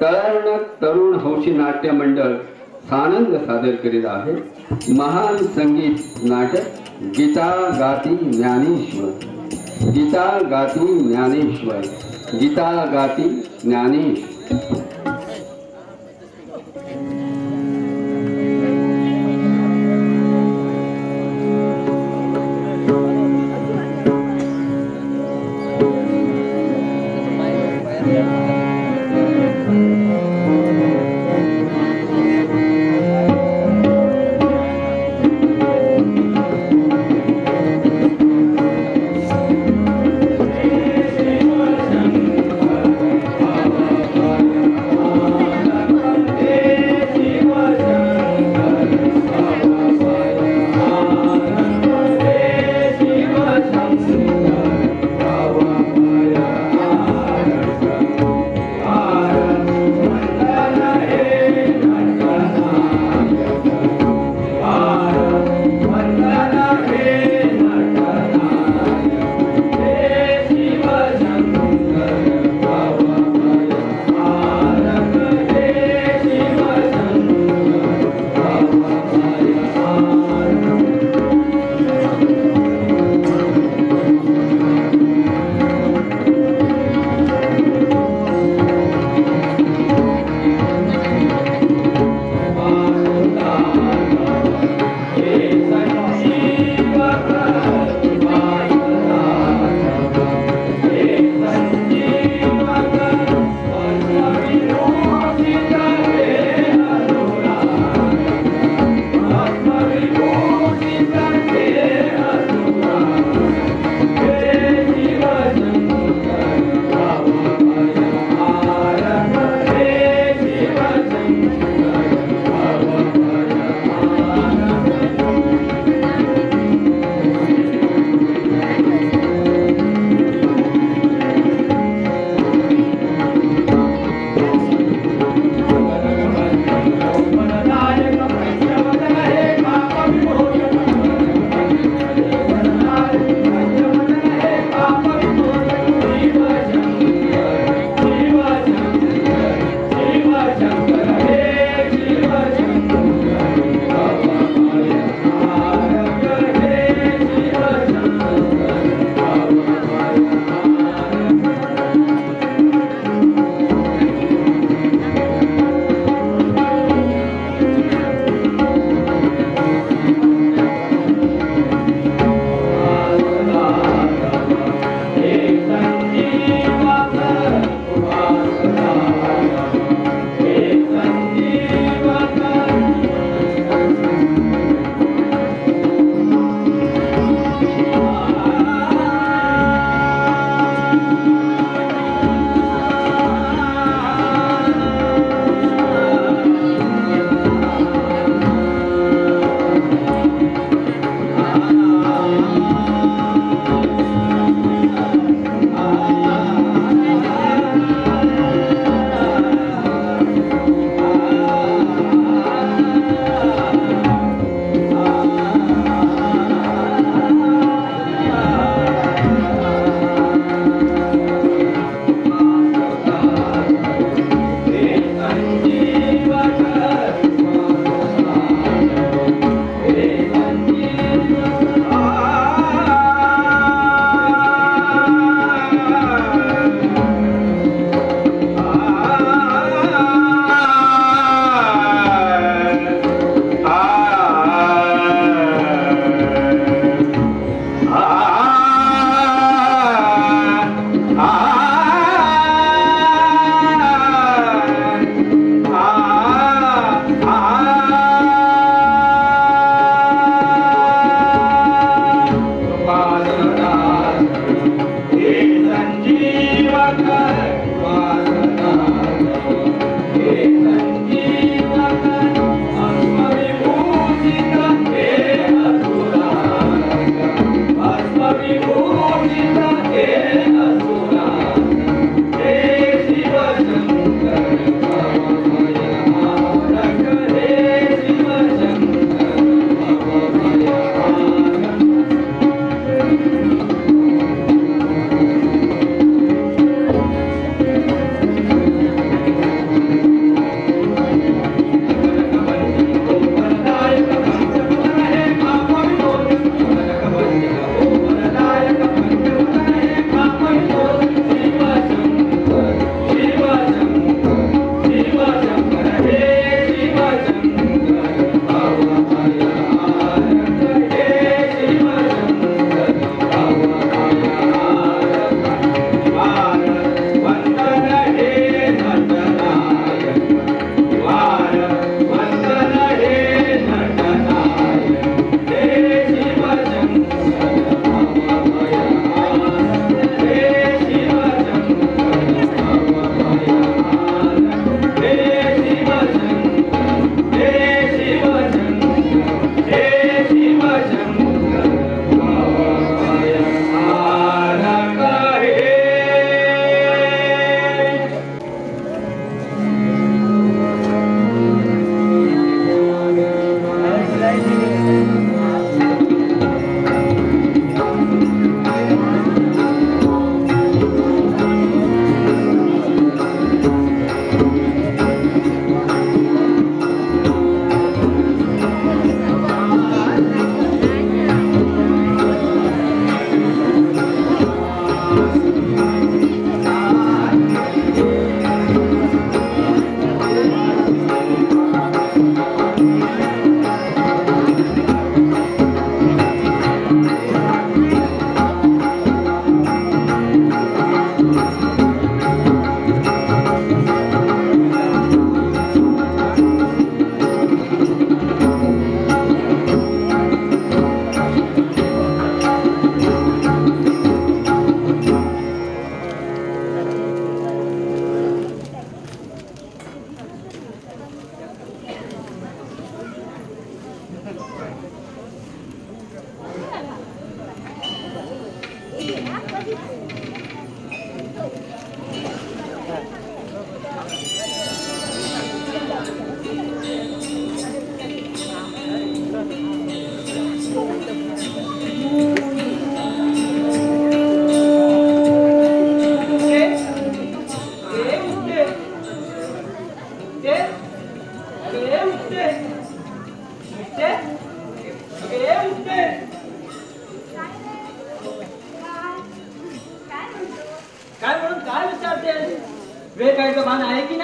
तळण तरुण हौशी नाट्य मंडळ सानंद सादर करीत आहे महान संगीत नाटक गीता गाती ज्ञानेश्वर। गीता गाती ज्ञानेश्वर, गीता गाती ज्ञानेश्वर।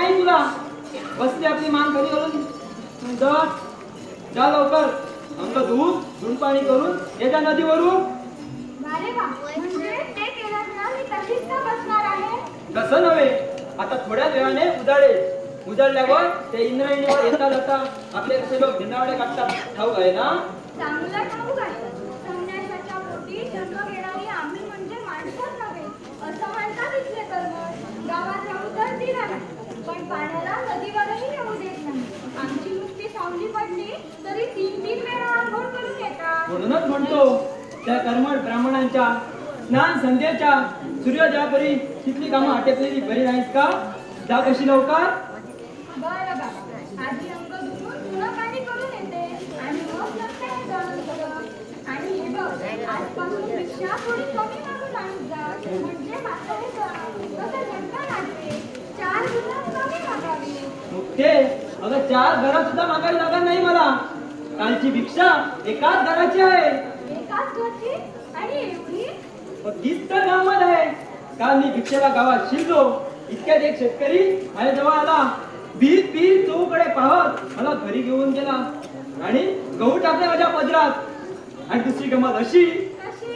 नाही तुला. बसली आपली मान खाली घालून जा लवकर अंग धुवून पाणी करून येत्या नदीवरून. अरे वा, म्हणजे ते केलं ना मी तशीच का बसणार आहे? तसं नव्हे, आता थोड्या वेळाने उजाडल्यावर ते इंद्रायणीवर येता जाता आपले कसे लोक धिंडावडे काढतात ठाऊक आहे ना? चांगलं ठाऊक आहे. संन्यासाच्या पोटी जन्म घेणारी आम्ही म्हणजे माणसंच नव्हे असं म्हणतात इथले कर्म. गावात राहू तर दिला नाही, पण पाण्याला नदीवरही येऊ देत नाही. आमची नुसती सावली पडली तरी 3-3 वेळा आंघोळ करून येतात. म्हणूनच म्हणतो त्या कर्मठ ब्राह्मणांच्या स्नान संध्येच्या सूर्योदयापरी तिथली कामं आटपलेली बरी नाहीत का? जा कशी लवकर. बरं बाबा, आधी अंग धुवून पुन्हा पाणी करून येते आणि मग नंतर हे दळण सगळं. आणि हे बघ, आजपासून भिक्षा थोडी कमी मागून आणून जा, म्हणजे माझं हे कसं झटकन लागते. 4 दिवस कमी मागावी. मग ते अगं 4 घरात सुद्धा मागावी लागत नाही मला. कालची भिक्षा एकाच घराची आहे. एकाच घरची आणि एवढी? मग तीच तर गावात आहे. काल मी भिक्षेला गावात शिरलो, इतक्यात एक शेतकरी माझ्या जवळ आला. बीत चौकडे पाहत मला घरी घेऊन गेला आणि गहू टाकले माझ्या पदरात. आणि दुसरी गंमत अशी, कशी?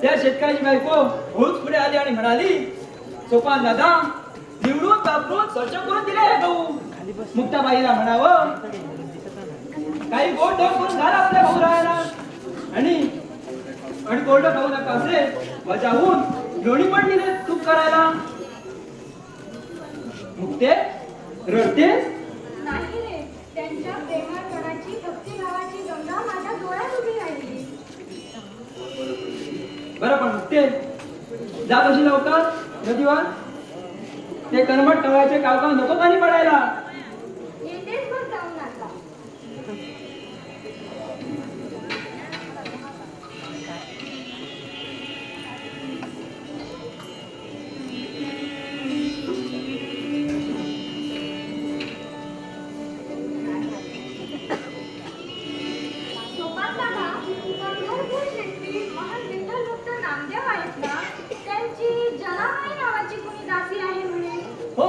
त्या शेतकऱ्याची बायको हळूच पुढे आली आणि म्हणाली, सोपान दादा निवडून कापरून स्वच्छ करून दिले हे गहू. मुक्ताबाईला म्हणावं काही गोड धोड करून घाल आपल्या भाऊ राहायला आणि कोरडं खाऊ नका असे बजावून लोणी पण दिले तूप करायला. मुक्ते रडतेस? नाही रे, त्यांच्या प्रेमळपणाची भक्तिभावाची गंगा माझ्या डोळ्यात उभी राहिली. बरं पण मुक्ते जा कशी लवकर नदीवर. ते कर्मट टवळ्याचे कावकाव नको पाणी पडायला. येतेच मग जाऊन आता. सोपान दादा, पंढरपूर शेट्टी महान विठ्ठल भक्त नामदेव आहेत ना? त्यांची जनाबाई नावाची कोणी दासी आहे म्हणे. हो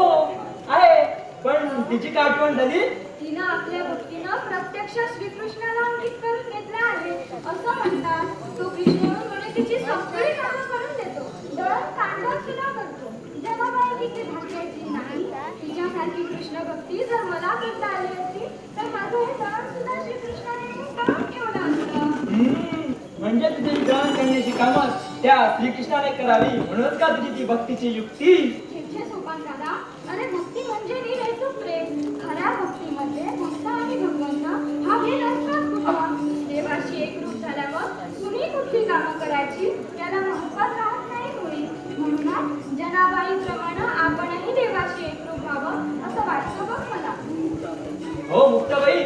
आहे, पण तिची का आठवण झाली? तिनं आपल्या भक्तीनं प्रत्यक्ष श्रीकृष्णाला अंकित करून घेतले आहे असं म्हणतात. तो कृष्ण म्हणून तिची सगळी कामं करून देतो. दळण कांडण सुद्धा करतो. जनाबाई तिथे भाग्याची नाही. तिच्यासारखी कृष्ण भक्ती जर मला करता आली असती तर माझं हे दळण सुद्धा श्रीकृष्णाने करून ठेवलं असतं. म्हणजे तुझी दळण करण्याची कामं त्या श्रीकृष्णाने करावी म्हणूनच का तुझी ती भक्तीची युक्ती? छे सोपान दादा, अरे भक्ती म्हणजे निरैतुक प्रेम. खऱ्या भक्तीमध्ये भक्त आणि भगवंत हा भेद असतोच कुठला. देवाशी एकरूप झाल्यावर कुणी कुठली कामं करायची त्याला महत्त्वात राहत नाही मुळी. म्हणूनच जनाबाईप्रमाणे आपणही देवाशी एकरूप व्हावं असं वाटतं बघ मला. हो मुक्ताबाई,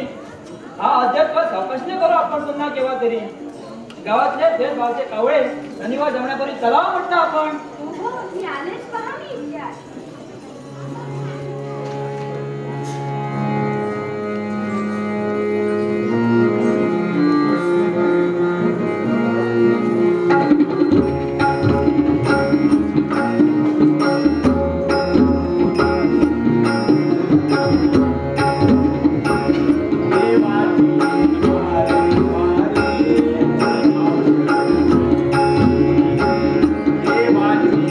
हा अध्यात्म सावकाशने करू आपण पुन्हा केव्हा तरी. गावातले भेदभावचे कावळे नदीवर जमण्यापूर्वी चलावं म्हटलं आपण. हो, मी आलेच पहा मी इतिहास. देवाची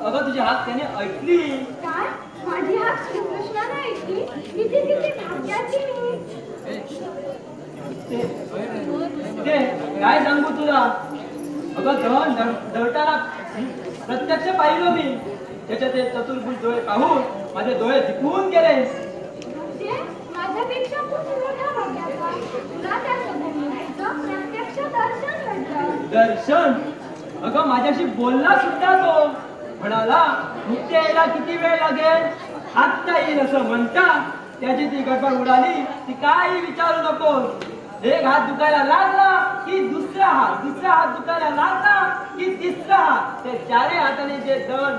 अगं तुझी हाक त्याने ऐकली. काय माझी हाक श्रीकृष्णाने ऐकली? किती किती भाग्याची मी. ते काय सांगू तुला. अगं धन दळताना प्रत्यक्ष पाहिलं मी. त्याच्या ते चतुर्भुज डोळे पाहून माझे डोळे दिपून गेले. म्हणजे माझ्यापेक्षा खूप मोठ्या भाग्याचा तुला त्या सौंदर्याचं प्रत्यक्ष दर्शन घडलं. दर्शन? अगं माझ्याशी बोलला सुद्धा तो. म्हणाला मुक्ती यायला किती वेळ लागेल, आत्ता येईल असं म्हणता त्याची ती गडबड उडाली. ती काही विचारू नकोस. एक हात दुखायला लागला की दुसरा हात दुखायला लागला की तिसरा हात. ते चारही हाताने जे दण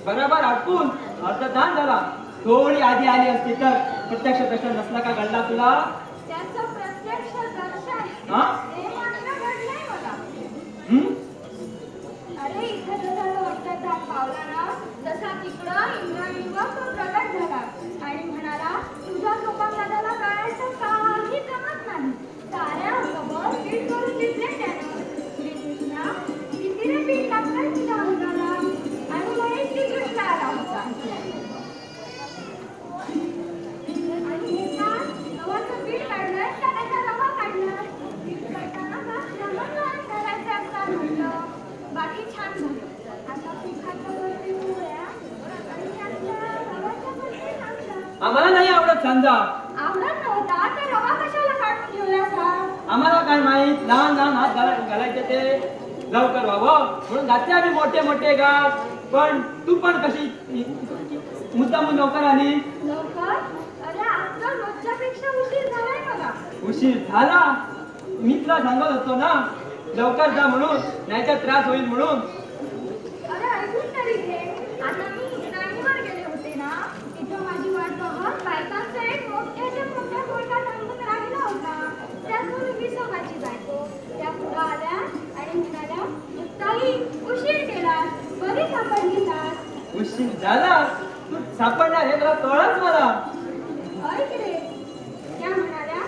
बरोबर अडकून अर्धदान झाला. थोडी आधी आली असती तर प्रत्यक्ष दर्शन नसला का घडला तुला? त्याचं प्रत्यक्ष दर्शन हा? हे मात्र घडलंय मला. अरे इथं जसं वक्तव्यात पावला ना तसा तिकडं इंद्रायणीवर तो प्रगट झाला आणि म्हणाला तुझ्या सोपानदादाला कळायचं काही जमत नाही. साऱ्या अंगावर पीठ करून दिसले त्यानं. श्रीकृष्णा किती रे पीठ लागतंय तुझ्या अंगाला. आणि महेश श्रीकृष्ण आला होता. आणि हे का गव्हाचं पीठ काढलंय का त्याचा रवा काढलाय? पीठ करताना का श्रमण करायचं असं म्हटलं. बाकी छान झालं. आता पिठाच्या वरती पोळ्या आणि त्यातल्या रव्याच्या वरती सांजा. आम्हाला नाही आवडत सांजा. आवडत नव्हता तर रवा कशाला काढून ठेवलासा? आम्हाला काय माहित. लहान लहान हात घालायचे ते लवकर व्हावं म्हणून घातले आम्ही मोठे मोठे घात. पण तू पण कशी मुद्दामून लवकर आली? लवकर? अरे आज तर रोजच्यापेक्षा उशीर झालाय मला. उशीर झाला? मी तुला सांगत होतो ना लवकर जा म्हणून, नाहीतर त्रास होईल म्हणून. अरे ऐकून तरी घे. आता मी इंद्रायणीवर गेले होते ना, तिथं माझी वाट बघत बायकांचा एक मोठ्याच्या मोठ्या गोळका थांबून राहिला होता. त्यातून विसोबाची बायको त्या पुढं आल्या आणि म्हणाल्या ताई उशीर केला, बरी सापडली का? उशीर झाला? तू सापडणार हे तुला कळच मला. ऐक रे. त्या म्हणाल्या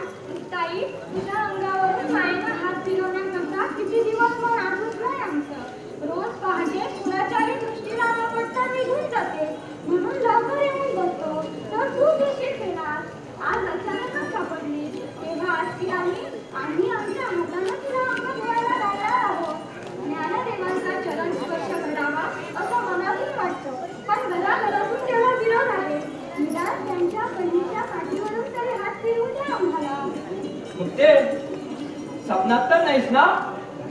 ताई तुझ्या अंगावरून मायेनं हात फिरवण्याकरता किती दिवस मन आठवलंय आमचं. रोज पहाटे कुणाच्याही दृष्टीला न पडता निघून जाते म्हणून लवकर येऊन बसतो तर तू उशीर केलास. आज अचानकच सापडली तेव्हा आज ती आम्ही आमच्या हातानं तुला अंग धुवायला लागणार आहोत. ज्ञानदेवांचा चरण स्पर्श करावा असं मनातून वाटतं, पण घराघरातून त्याला विरोध आहे. निदान त्यांच्या बहिणीच्या पाठीवरून तरी हात फिरवू द्या आम्हाला. मग ते स्वप्नात तर नाहीस ना?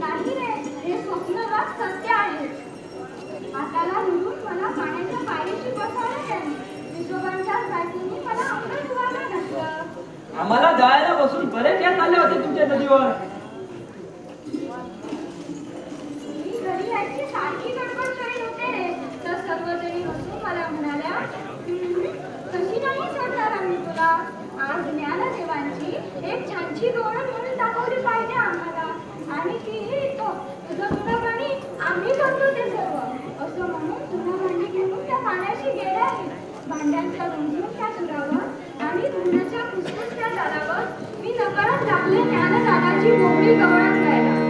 नाही रे, हे स्वप्नवत सत्य आहे. हाताला धरून मला पाण्याच्या पायरीशी बसवलं त्यांनी. विठोबांच्या बायकोनी मला अंग धुवायला घातलं. आम्हाला जायला बसून बरेच यात आले होते तुमच्या नदीवर. मी घरी यायची सारखी गडबड करीत होते रे, तर सर्वजणी हसून मला म्हणाल्या, कशी नाही सोडणार आम्ही तुला. आज ज्ञानदेवांची एक छानशी गवळण म्हणून दाखवली पाहिजे आम्हाला, आणि तीही इथं तुझं पाणी आम्ही करतो ते सर्व. असं म्हणून तुला भांडी घेऊन त्या पाण्याशी गेले आहे. भांड्यांच्या रुंजून सुरावर आणि धुण्याच्या फुसफुसत्या दारावर मी नकळत लागले ज्ञानदादाची मोकळी गवळण गायला.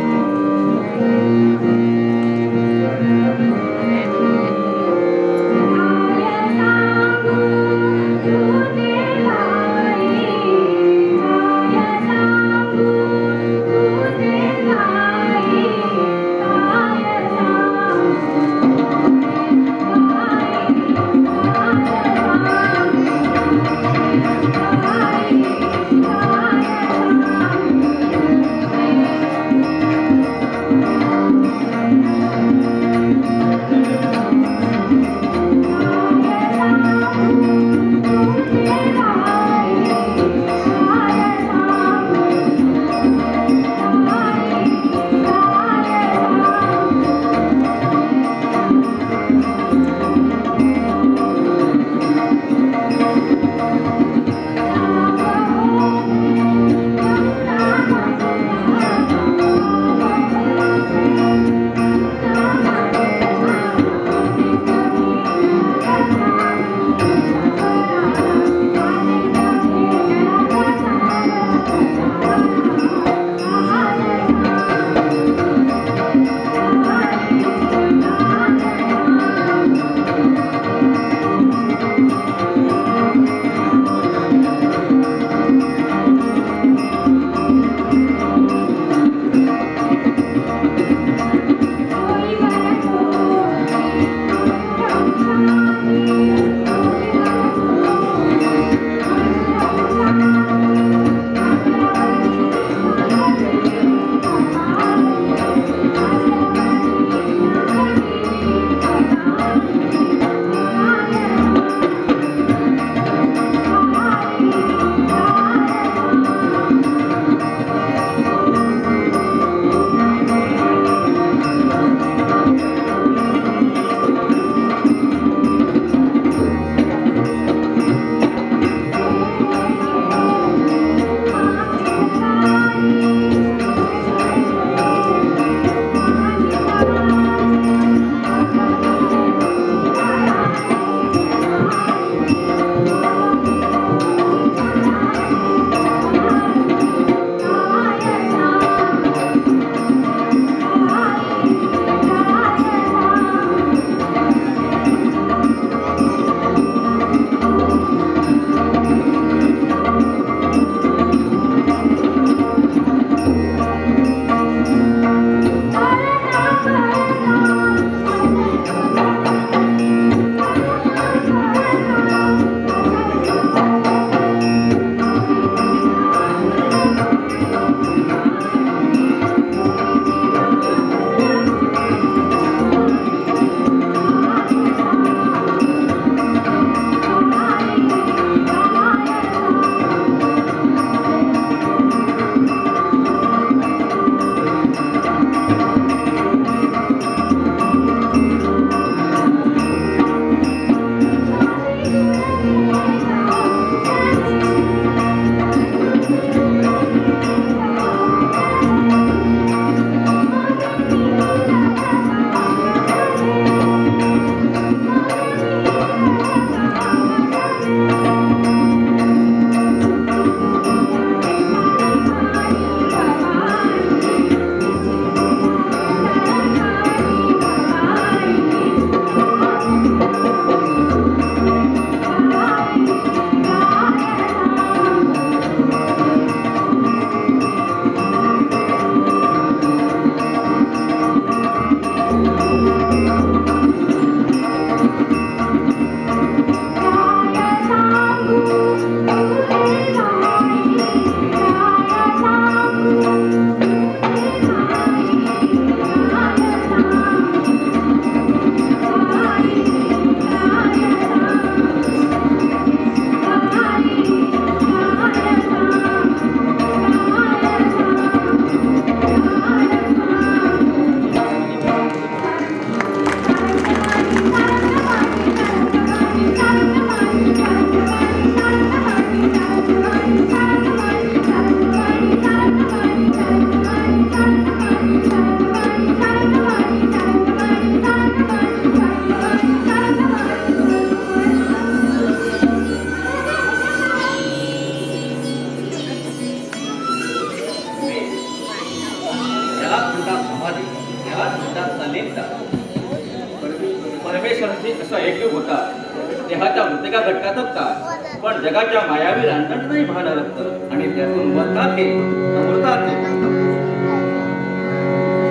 एकरूप होतात देहाच्या मृतिका घटकातच काय पण जगाच्या मायावी रांजण नाही पाहणार असतं आणि त्यातून बनतात ते अमृताचे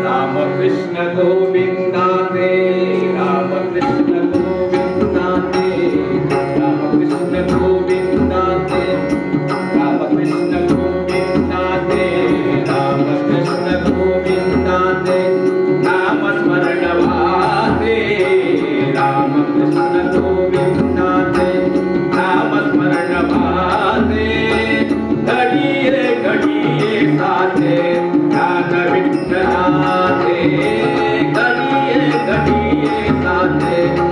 रामकृष्ण गोविंदाचे रामकृष्ण गोविंदाचे रामकृष्ण गोविंदाचे रामकृष्ण गोविंदाचे रामकृष्ण गोविंदाचे नामस्मरण वाचे रामकृष्ण गोविंदाचे नामस्मरण वाचे घडीये घडीये साचे ज्ञान विठ्ठलाचे घडीये घडीये साचे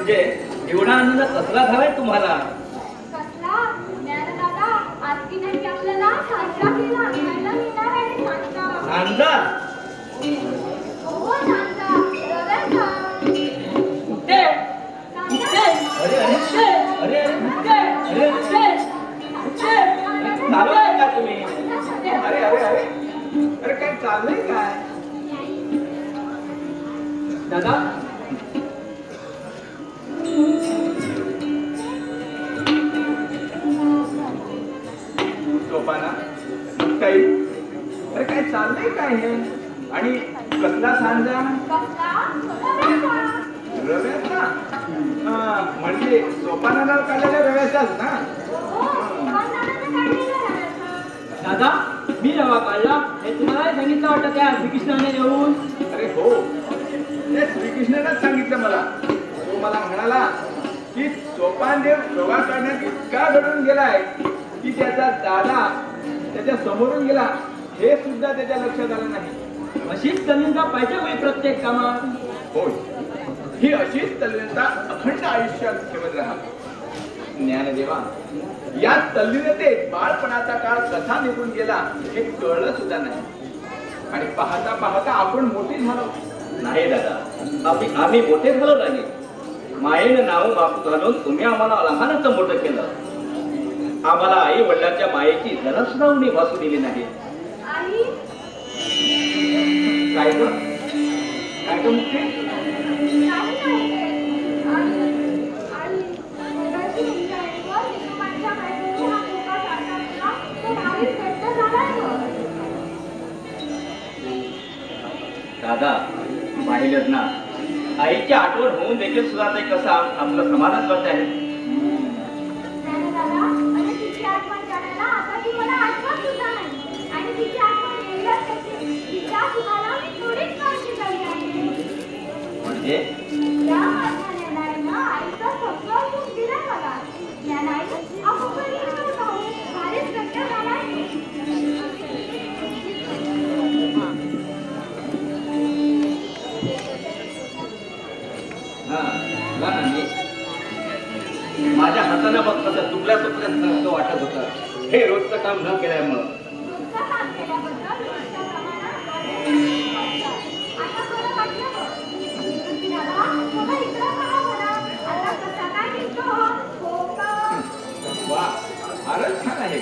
म्हणजे एवढा आनंद कसला झालाय तुम्हाला? कसला ज्ञानदादा, आज की नाही आपल्याला साजरा केला खायला मिळणार आहे सांजा. सांजा? हो सांजा, रव्याचा. उठे उठे अरे अरे उठे अरे अरे उठे उठे उठे. चालवताय का तुम्ही? अरे अरे अरे अरे काय चाललंय काय? दादा सोपाना काही अरे काय चाललंय काय हे? आणि कसला सांजा? कसला रव्याचा. रव्याचा? म्हणजे सोपानाला काढलेल्या रव्याचाच ना? हो दुकानदाराने काढलेला रव्याचा. दादा मी रवा काढला हे तुम्हाला सांगितलं वाटतं त्या श्रीकृष्णाने येऊन. अरे हो, ते श्रीकृष्णानेच सांगितलं मला. तो मला म्हणाला की सोपानदेव रवा काढण्यात इतका घडून गेलाय की त्याचा दादा त्याच्या समोरून गेला हे सुद्धा त्याच्या लक्षात आलं नाही. अशीच तल्लीनता पाहिजे होई प्रत्येक कामात. होय, ही अशीच तल्लीनता अखंड आयुष्यात ठेवत राहा. ज्ञानदेवा, या तल्लीनतेत बाळपणाचा काळ कसा निघून गेला हे कळलं सुद्धा नाही. आणि पाहता पाहता आपण मोठी झालो. नाही दादा, आम्ही मोठे झालो नाही. मायेनं नाव बापू घालून तुम्ही आम्हाला लहानच मोठं केलं. आम्हाला आई वडिलांच्या मायेची जरा सुद्धा उणी भासू दिली नाही. आई काय ग काय ग मुक्ती? नाही नाही ते. आणि मुलाची मुलगी आहे व विठोबाच्या बायकोने हा धोका साकारला तो भारी घट्ट झालाय ग. दादा पाहिलंच ना, आईची आठवण होऊन देखील सुद्धा ते कसं आपलं समाधान करत आहे. ज्ञानदादा, आणि तिची आठवण काढायला आता ती मला आठवत सुद्धा नाही. आणि तिची आठवण येईलच कशी? तिच्या सुखाला मी थोडीच काळजी झाली आहे. म्हणजे या माझ्या निर्णयानं आईचं सगळं सुख दिलं मला. ज्ञानाई आपण घरी येऊन पाहू. भारीच घट्ट झालाय. हा ना मी माझ्या हाताने बघ कसं तुकड्या तुकड्यात वाटत होतं हे रोजचं काम न केल्यामुळं. तुमचं काम केल्याबद्दल तुमच्या प्रमाणात आता खरं वाटलं बघ. दादा, बघा इकडं पहा बरं. आता कसा काय दिसतो हो का? वा, फारच छान आहे.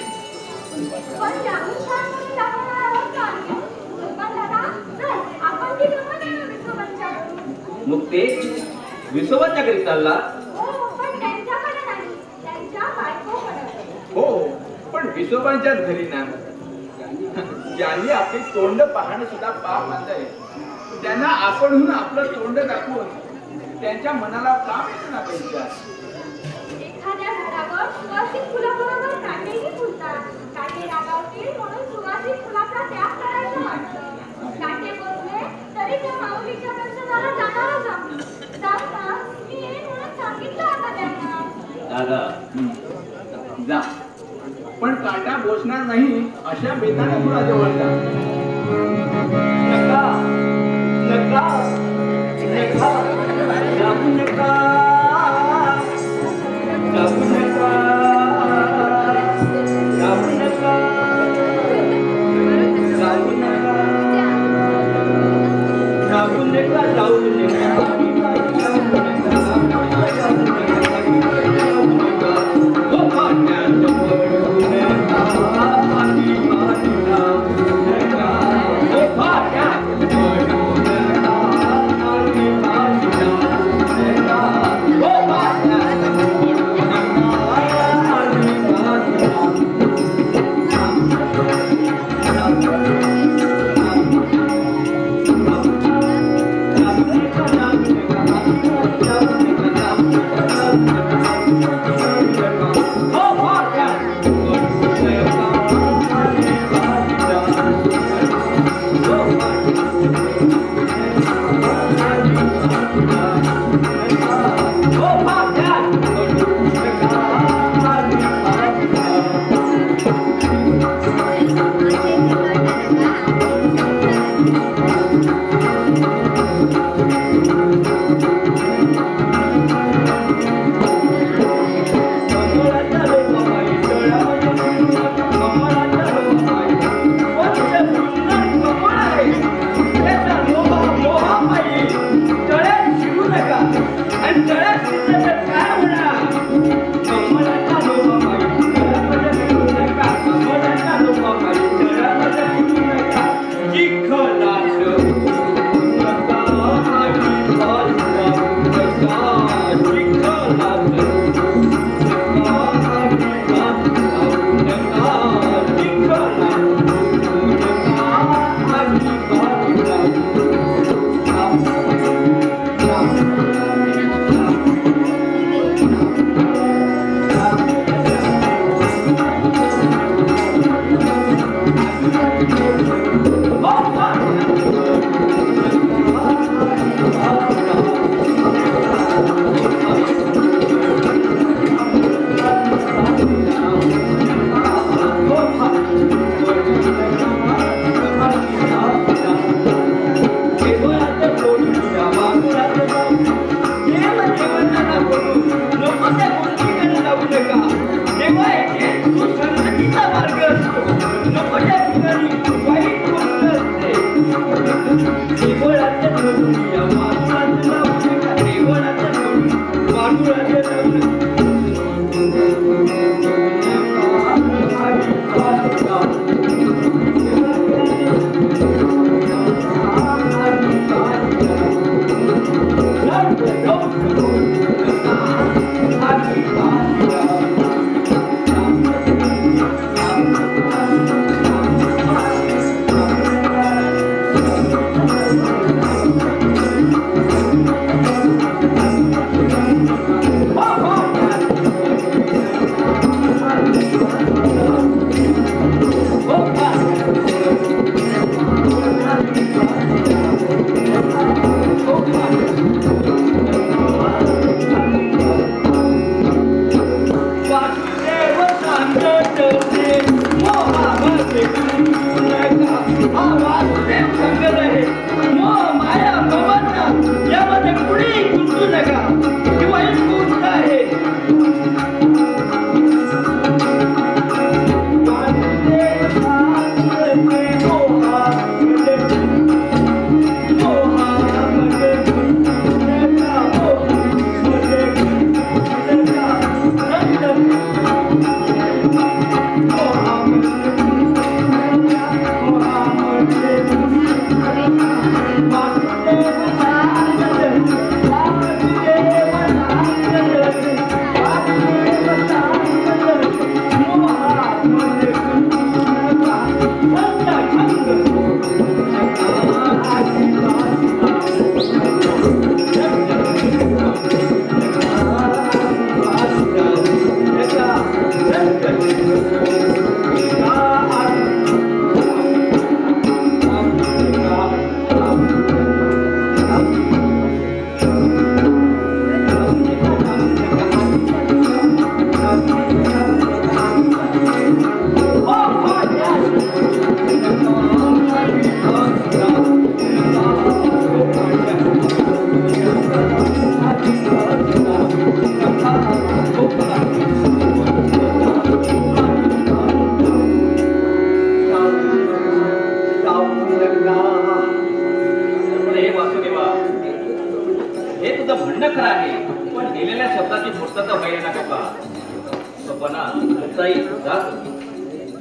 पण त्याहून छान म्हणून दाखवणार आहोत का आम्ही? पण दादा, चल आपण ती गंमत आहे ना विठोबांच्याकडून. मुक्ती विसोबाच्या घरी चालला? हो, पण त्यांच्याकडे नाही. त्यांच्या बायकोकडे. हो, पण विसोबांच्याच घरी ना. ज्यांनी आपली तोंड पाहणं सुद्धा पाप मानलंय त्यांना आपणहून आपलं तोंड दाखवून त्यांच्या मनाला काम येतं ना त्यांच्या. एखाद्या झाडावर सुवासिक फुलाबरोबर काटेही फुलतात. काटे रागावतील म्हणून सुवासिक फुलाचा त्याग करायचं वाटतं. काटे बोलले तरी त्या माऊलीच्या दर्शनाला जाणारच आम्ही. जाऊ का? मी येईन म्हणून सांगितलं आता त्यांना. दादा जा, पण काटा बोचणार नाही अशा बेताने फुलाजवळ जा. नका नका नका जाऊ नका जाऊ नका जाऊ नका जाऊ नका जाऊ नका जाऊ नका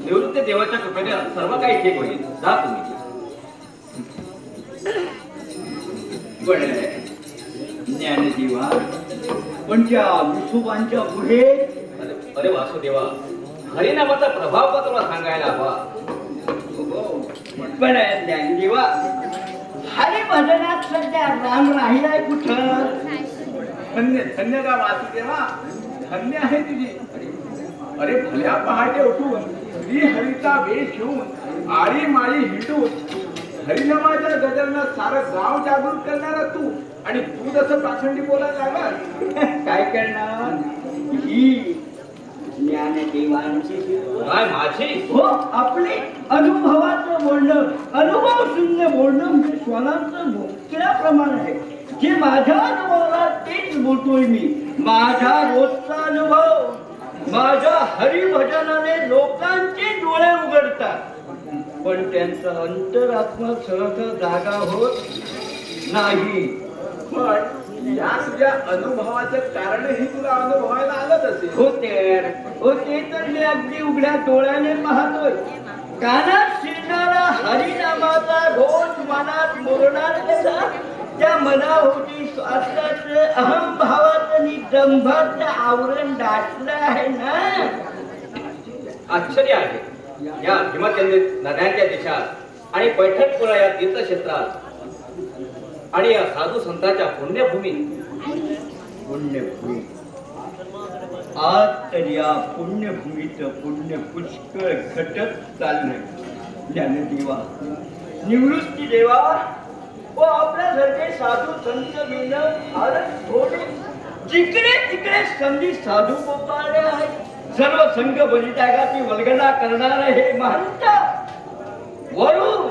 निवृत्ती देवाच्या कृपेने सर्व काही ठीक होईल. जा तुम्ही. पण ज्ञानदेवा, पण त्या विठोबांच्या पुढे अरे वासुदेवा, हरिनामाचा प्रभाव का तुला सांगायला हवा. पण ज्ञानदेवा, हरिभजनात सध्या राम राहिलाय कुठं? धन्य धन्य का वासुदेवा, धन्य आहे तुझी. अरे भल्या पहाटे उठून श्री हरीचा वेश घेऊन आळी माळी हिंडून हरिनामाच्या गजरनं सारं गाव जागृत करणारा तू, आणि तू जसं पाखंडी बोलायला लागला. काय करणार? ही ज्ञानदेवांची काय माझी? हो, आपले अनुभवाचं बोलणं, अनुभव शून्य बोलणं म्हणजे श्वानांचं भोगल्याप्रमाणे आहे. जे माझ्या अनुभवाला तेच बोलतोय मी. माझा रोजचा अनुभव, माझ्या हरिभजनाने लोकांचे डोळे उघडतात, पण त्यांचा अंतरात्मा सहसा जागा होत नाही. पण या तुझ्या अनुभवाचं कारणही तुला अनुभवायला आलंच असेल. होते तर मी अगदी उघड्या डोळ्याने पाहतोय. कानात शिरणारा हरिनामाचा घोष मनात मुरणार कसा, त्या मनाभोवती स्वार्थाचं, अहंभावाचं आणि दंभाचं आवरण दाटलं आहे ना. आश्चर्य आहे. या हिमकेंद्रित नद्यांच्या देशात आणि पैठणपुरा या तीर्थक्षेत्रात आणि या साधू संतांच्या पुण्यभूमीत पुण्यभूमी, आज तर या पुण्यभूमीचं पुण्य पुष्कळ घटत चाललंय. ज्ञानदेवा, निवृत्ती देवा व आपल्यासारखे साधू संत मिळणं फारच थोडे. जिकडे तिकडे संधी साधू गोपाळे आहेत. सर्व संघ बलित्यागाची वल्गना करणारे हे म्हणतात वरून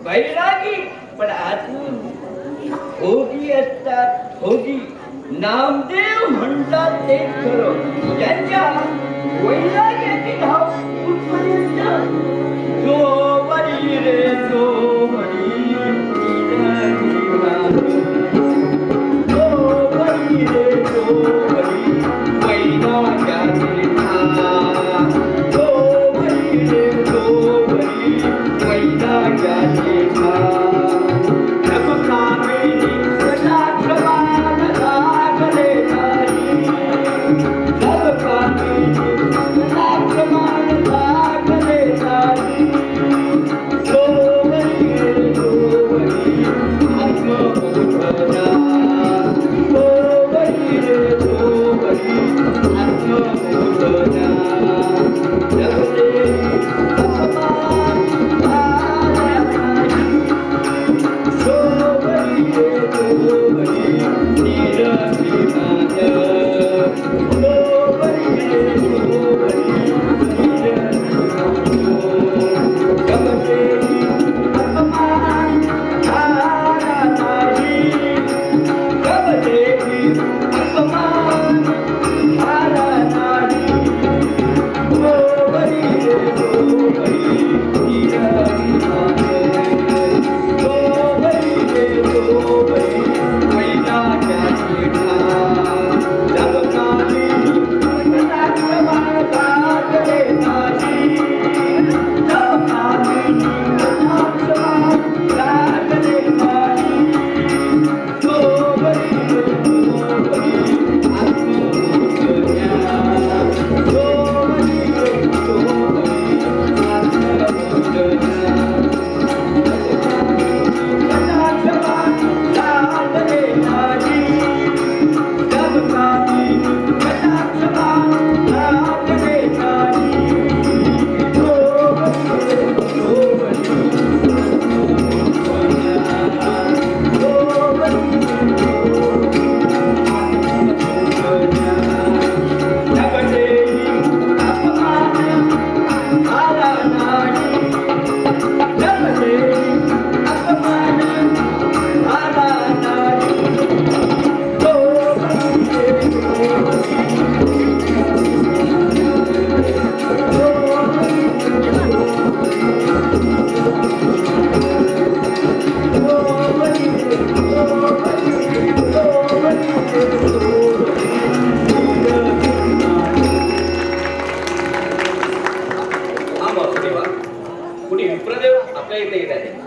बैरागी पण आतून भोगी असतात. भोगी नामदेव म्हणतात ते खरं. त्यांच्या वैराग्याची धाव कुठपर्यंत? जो बळी रे जो बळी, जो बळी रे जो बळी, वैराग्याची धाव. जो बळी रे जो बळी, वैराग्याची धाव.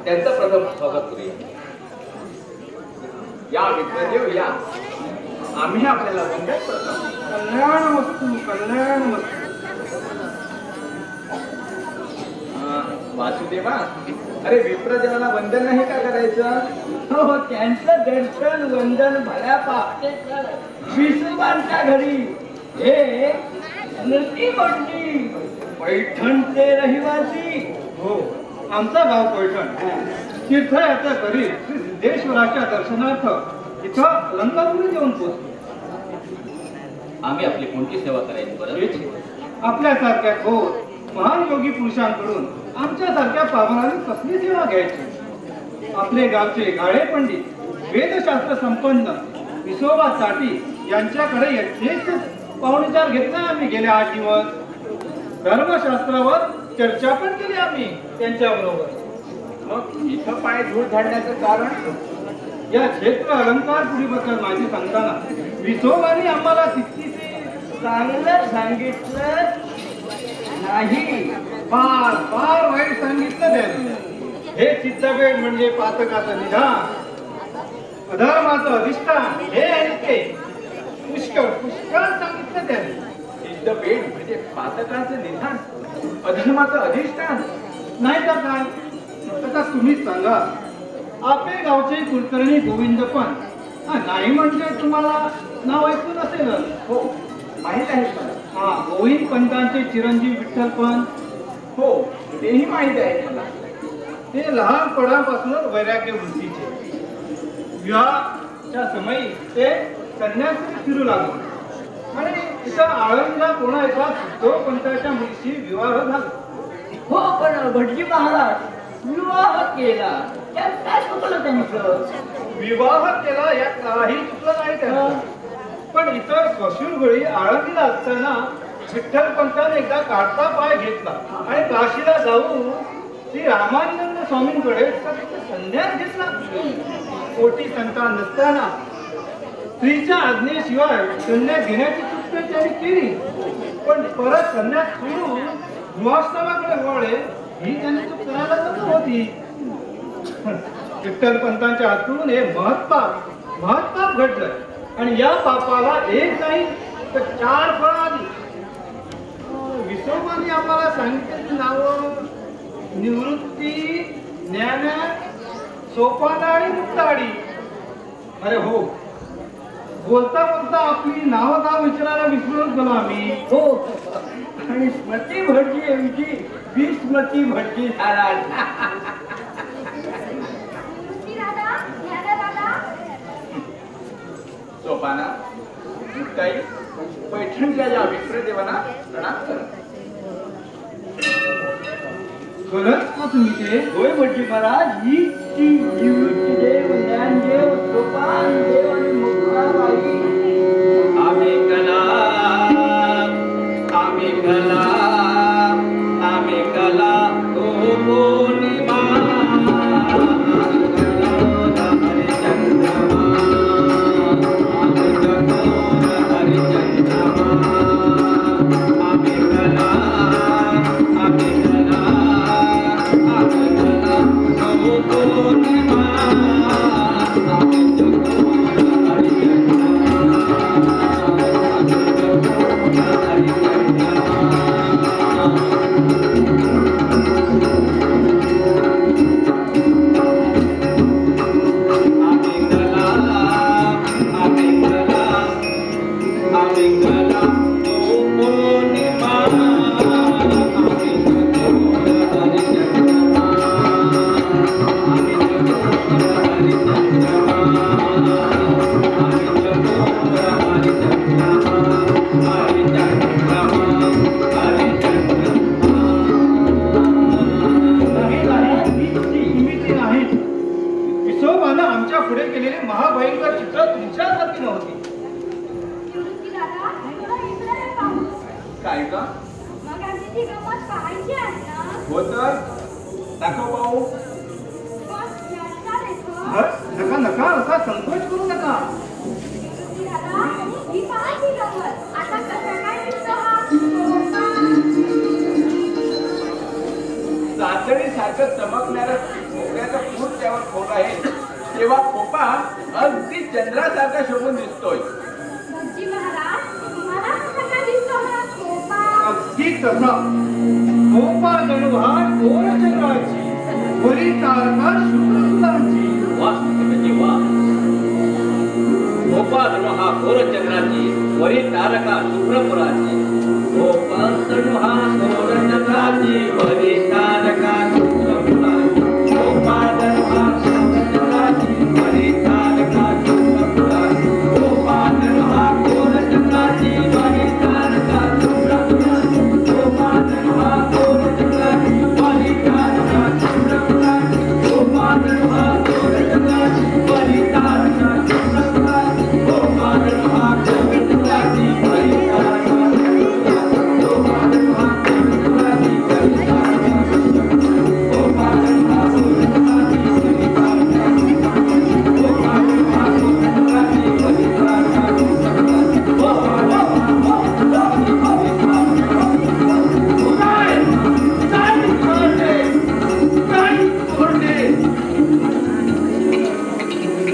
त्यांचं प्रथम स्वागत करूया. या विप्रदेव या, आम्ही आपल्याला वंदन करतो. कल्याण वस्तू कल्याण वस्तू. वासुदेवा, अरे विप्रदेवाला वंदन नाही का करायचं? हो, त्यांचं दर्शन वंदन भल्या पाहते विसुबांच्या घरी. हे स्मृती मंडी पैठणचे रहिवासी. हो, आमचा गाव पैठण. तीर्थयात्रा करीत श्री सिद्धेश्वराच्या दर्शनार्थ इथं अलंकापुरी येऊन पोहोचलो. आम्ही आपली कोणती सेवा करायची बरं? आपल्यासारख्या थोर महान योगी पुरुषांकडून आमच्यासारख्या पावनांनी कसली सेवा घ्यायची? आपले गावचे गाळे पंडित वेदशास्त्र संपन्न विसोबा साठी यांच्याकडे यथेच पाहुणचार घेतला आम्ही गेले 8 दिवस. धर्मशास्त्रावर चर्चा पण केली आम्ही त्यांच्या बरोबर. मग इथं पाय धूळ झाडण्याचं कारण? या क्षेत्र अलंकार पुरीबद्दल माहिती सांगताना विसोबाने आम्हाला तितकीसे चांगलं सांगितलं नाही, फार फार वाईट सांगितलं त्याने. हे चित्तभेद म्हणजे पातकाचं निधान, अधर्माचं अधिष्ठान हे आहे ते. पुष्कळ पुष्कळ सांगितलं त्याने. सिद्धपेठ म्हणजे पातकाचं निधान, अधर्माचं अधिष्ठान. नाही तर काय? आता तुम्हीच सांगा. आपले गावचे कुलकर्णी गोविंद पण नाही म्हणजे तुम्हाला नाव ऐकून असेल. हो, माहित आहे मला. हा, गोविंद पंतांचे चिरंजीव विठ्ठल पण. हो, तेही माहित आहे मला. ते लहानपणापासूनच वैराग्य वृत्तीचे. विवाहाच्या समयी ते संन्यासी फिरू लागले आणि तिथं आळंदला कोणा एका सिद्धोपंताच्या मुलीशी विवाह झाला. हो पण भटजी महाराज विवाह केला त्यात काय चुकलं त्यांचं? विवाह केला यात काही चुकलं नाही त्याचं. पण इतर कसूर वेळी आळंदीला असताना विठ्ठलपंताने एकदा काढता पाय घेतला आणि काशीला जाऊन श्री रामानंद स्वामींकडे संन्यास घेतला. कोटी संतान नसताना स्त्रीच्या आज्ञेशिवाय संन्यास घेण्याची चूक त्यांनी केली. पण परत संन्यास सोडून गृहस्थाकडे वळले ही त्यांनी चूक करायला नको होती. विठ्ठलपंतांच्या हातून हे महत्पाप घडलं आणि या पापाला एक नाही तर 4 फळं आली. विसोबांनी आम्हाला सांगितलेली नावं निवृत्ती, ज्ञान, सोपान आणि मुक्ताडी. अरे हो, बोलता बोलता आपली नावं का विचारायला विसरूनच गेलो आम्ही. हो आणि स्मृती भटजी ऐवजी विस्मृती भटजी झाला. निवृत्ती दादा, ज्ञान दादा, सोपाना मुक्ताई पैठणच्या या विप्रदेवांना प्रणाम करा. खरंच का तुम्ही ते? होय भटजी महाराज ही ती निवृत्ती देव, ज्ञानदेव, सोपान देव आणि मुक्ताबाई. आम्ही कला आम्ही कला आम्ही कला तो पौर्णिमा विसोबानं आमच्या पुढे केलेली महाभयंकर चित्र तुमच्यासारखी नव्हती. निवृत्ती दादा, तुला इकडे नाही पाहू. काय का मग आमची ती गंमत पाहायची आहे ना? हो तर दाखव पाहू. पण याचा देखो. नका नका असा संकोच करू नका. निवृत्ती दादा, ही पाहायची गंमत. आता कसा काय दिसतो हा? चाचणी सारखं चमकणारं खोक्याचं फूट त्यावर खोक आहे तेव्हा खोपा अगदी चंद्रासारखा शोभून दिसतोय. भटजी महाराज, तुम्हाला कसा काय दिसतो हा खोपा? अगदी तसा गोपा जणुभार गोरचंद्राची वरी तारका शुक्रफुलांची. वा म्हणजे वा गोपाल हा गोरचंद्राची वरी तारका शुक्रपुराची. गोपाल हा गोरचंद्राची वरी तारका शुक्रपुराची. गोपाल हा गोरचंद्राची वरी तारका शुक्रपुराची. गोपाल हा गोरचंद्राची वरी तारका शुक्रपुराची. गोपाल हा गोरचंद्राची वरी तारका शुक्रपुराची. गोपाल हा गोरचंद्राची वरी तारका शुक्रपुराची. गोपाल हा गोरचंद्राची वरी तारका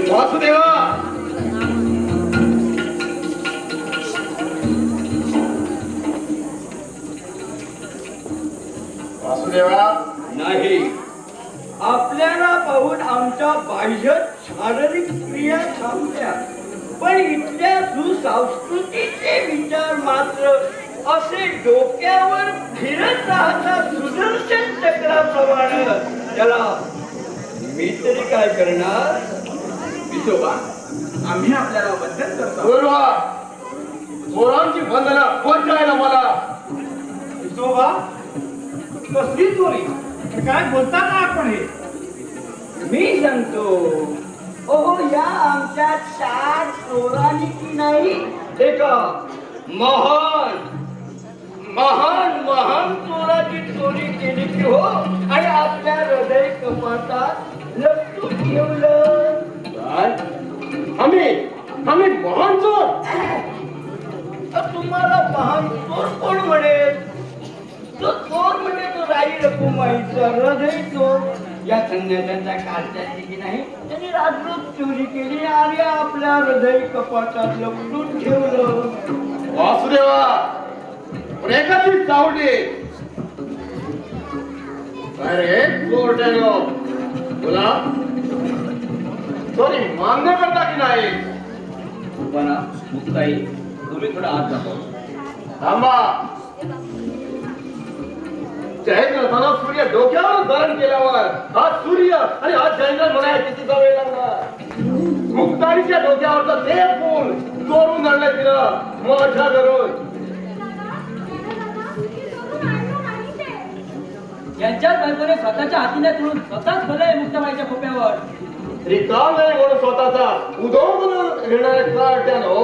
वासुदेवा वासुदेवा नाही, आपल्याला पाहून आमच्या बाह्य शारीरिक क्रिया थांबल्या पण इथल्या सुसंस्कृतीचे विचार मात्र असे डोक्यावर फिरत राहतात सुदर्शन चक्राप्रमाणे. त्याला मी तरी काय करणार? विठोबा आम्ही आपल्याला बंधन करतो. पूर्वा चोरांची बंधनं कोण करायला मला? विठोबा कसली चोरी? काय बोलता का आपण हे? मी सांगतो. ओ या आमच्या 4 चोरांनी की नाही एक महान महान महान चोराची चोरी केली की हो, आणि आपल्या हृदय कपाटात लपटून ठेवलं. आम्ही महान चोर? तुम्हाला महान चोर कोण म्हणेल? तो चोर म्हणजे तो राई रकुमाईचा हृदय चोर. या संघटनाच्या कार्याची की नाही त्यांनी राजरोज चोरी केली आणि आपल्या हृदय कपाटात लपटून ठेवलं. वासुदेवा एखादी चावडी अरे चोरट्यानो तुला चोरी मान्य करता की नाही? बना मुक्ताई तुम्ही थोडं आत दाखव. थांबा. जयेंद्र सूर्य डोक्यावर धारण केल्यावर हा सूर्य आणि हा जयेंद्र म्हणाय कितीचा वेळ लागला. मुक्ताईच्या डोक्यावरचा ते फूल चोरून आणलं तिनं माझ्या घरून. यांच्याच बायकोने स्वतःच्या हातीने तोडून स्वतःच भलंय मुक्ताबाईच्या खोप्यावर. रिकाम नाही म्हणून स्वतःचा उदो म्हणून घेणाऱ्या कार्ट्यानो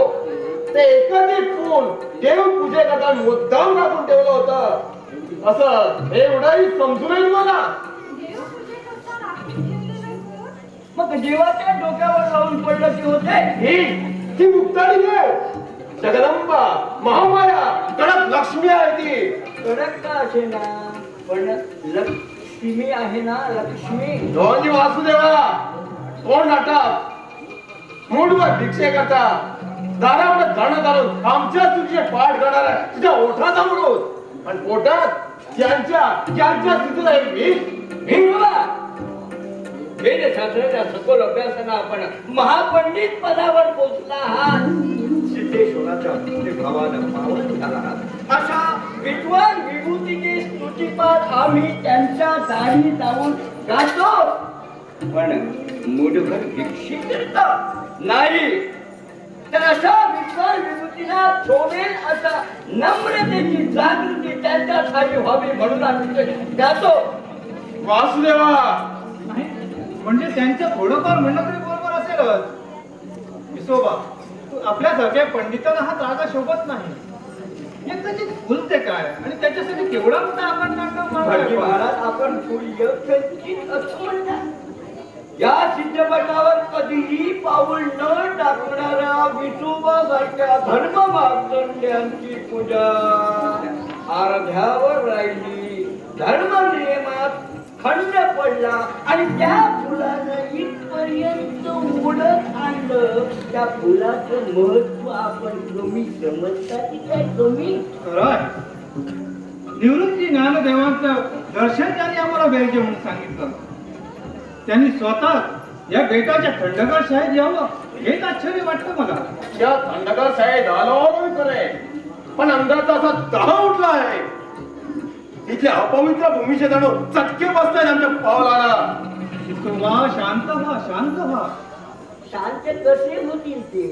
ते एखादी फूल देव पूजे करता मुद्दाम राखून ठेवलं होतं. असं एवढंही समजू नये मला. मग देवाच्या डोक्यावर राहून पडलं की होते. ती मुक्ताळी देव जगदंबा महामाया कडक लक्ष्मी आहे ती. कडक का असे ना, पण लक्ष्मी आहे ना, लक्ष्मी. दोन्ही वासुदेवा कोण नाटक मूडवर भिक्षे करता दारावर गाणं घालून आमच्या तुझे पाठ करणार आहे तुझ्या ओठाचा म्हणून आणि पोटात त्यांच्या स्थितीला एक वेदशास्त्राच्या सखोल अभ्यासानं आपण महापंडित पदावर पोचला आहात. सिद्धेश्वराच्या भावानं पावन झाला आहात. अशा विद्वान विभूतीची स्तुतीपाठ आम्ही त्यांच्या दारी जाऊन गातो, पण मुठभर भिक्षित नाही. तर अशा विद्वान विभूतीला शोभेल असा नम्रतेची जागृती त्यांच्यासाठी व्हावी म्हणून आम्ही गातो. वासुदेवा नाही म्हणजे त्यांचं थोडंफार म्हणणं तरी बरोबर असेलच. विसोबा तू आपल्यासारख्या पंडितांना हा रागा शोभत नाही. एकदाची फुलते काय आणि त्याच्यासाठी केवढा मोठा आपण भटजी महाराज, आपण सूर्य कंचित असो या चित्रपटावर कधीही पाऊल न टाकणाऱ्या विठोबासारख्या धर्म मार्गदंडांची पूजा अर्ध्यावर राहिली. धर्म नियमात खंड पडला आणि त्या फुलानं इथपर्यंत उडत आणलं. त्या फुलाचं महत्व आपण कमी समजता की काय कमी? निवृत्ती ज्ञानदेवांचं दर्शन त्यांनी आम्हाला घ्यायचे म्हणून सांगितलं. त्यांनी स्वतः या बेटाच्या थंडगार शाळेत यावं हेच आश्चर्य वाटतं मला. या थंडगार शाळेत आलो करे पण अंगाचा असा दहा उठला आहे. इथल्या अपवित्र भूमीचे जणू चटके बसतायत आमच्या पावलाला. विसोबा शांत व्हा, शांत व्हा. शांत कसे होतील ते?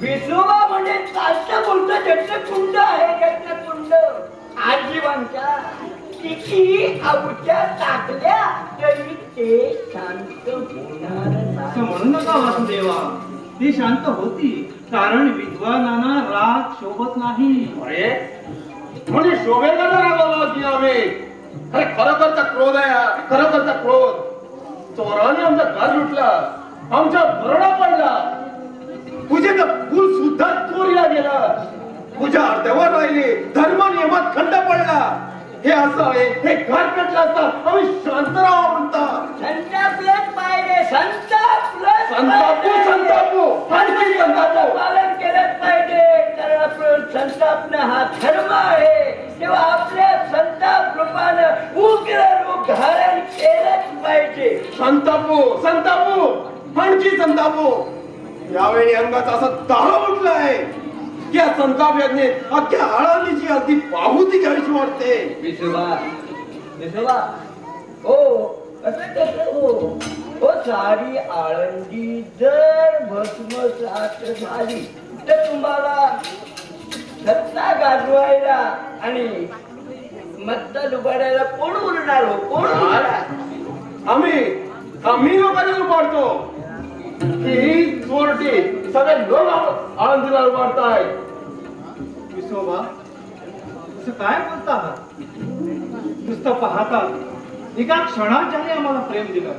विसोबा म्हणजे चालतं बोलतं जटकुंड आहे. जटकुंड आजीवांच्या किती आऊच्या टाकल्या तरी ते शांत होणार असं म्हणू नका वासुदेवा. ती शांत होती कारण विद्वानांना राग शोभत नाही. अरे म्हणजे शोभेला रागवला की आम्ही. अरे खरोखरचा क्रोध आहे हा, खरोखरचा क्रोध. चोराने आमचा घर लुटला, आमच्या भरडा पडला. तुझे तर फुल सुद्धा चोरीला गेलं. तुझ्या अर्ध्यावर राहिली, धर्म नियमात खंड पडला. हे असं आहे, हे घर पेटलं असतं आम्ही शांत राहावं म्हणतात. संतापलंच पाहिजे. संतापलंच संतापू संतापू आणखी संतापू. पालन केलंच पाहिजे. कारण आपण संतापणं हा धर्म आहे. तेव्हा आपल्या संताप रूपानं उग्र रूप धारण केलंच पाहिजे. संतापू संतापू आणखी संतापू. यावेळी अंगाचा असा दाह उठलाय की या संताप यज्ञेत अख्ख्या आळंदीची अगदी पाहुती घ्यायची वाटते. विसोबा, विसोबा, हो असं कसं सारी आळंदी जर भस्मसात झाली तर तुम्हाला सत्ता गाजवायला आणि मतदान उभारायला कोण उरणार हो? कोण उरणार? आम्ही लोकांना उभारतो ही चोरटी सगळे लोक आळंदीला उभारताय. विसोबा असं काय बोलता आहात? नुसतं पाहतात एका क्षणात ज्याने आम्हाला प्रेम दिलं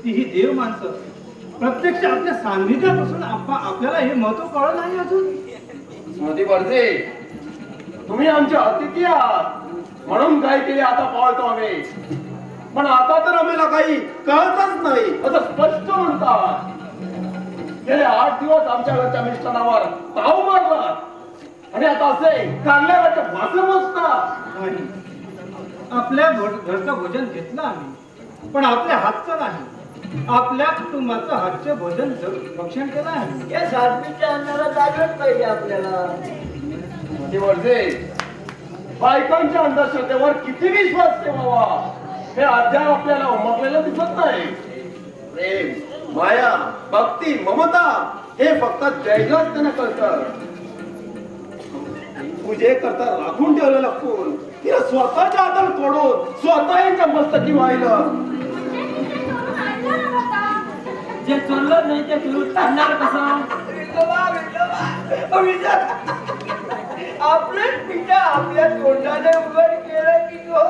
ती ही देव माणसं प्रत्यक्ष आपल्या सान्निध्यापासून आपल्याला हे महत्व कळलं नाही अजून. स्मृती बर्जे तुम्ही आमच्या अतिथी आहात म्हणून काय केले आता पाळतो आम्ही. पण आता तर आम्हाला काही कळतच नाही असं स्पष्ट म्हणतात. गेले 8 दिवस आमच्या घरच्या मिष्टानावर ताव मारला आणि आता असे कारल्यावरच्या भाषण बसतात. आपल्या घरचं भोजन घेतलं आम्ही पण आपल्या हातचं नाही. आपल्या कुटुंबाचं हातचं भोजन भक्षण केलं आहे. या साधवीच्या अन्नाला जागच पाहिजे आपल्याला. बायकांच्या अंधश्रद्धेवर किती विश्वास ठेवावा हे अद्याप आपल्याला उमगलेलं दिसत नाही. प्रेम माया भक्ती ममता हे फक्त जैनाच त्यांना कळतं. पूजे करता राखून ठेवलेलं फूल तिला स्वतःच्या हाताला तोडून स्वतः यांच्या मस्तकी वाहिलं. जे चोरलं नाही ते फिरून आणणार कसं? आपलं पिता आपल्या तोंडाने उघड केलं की हो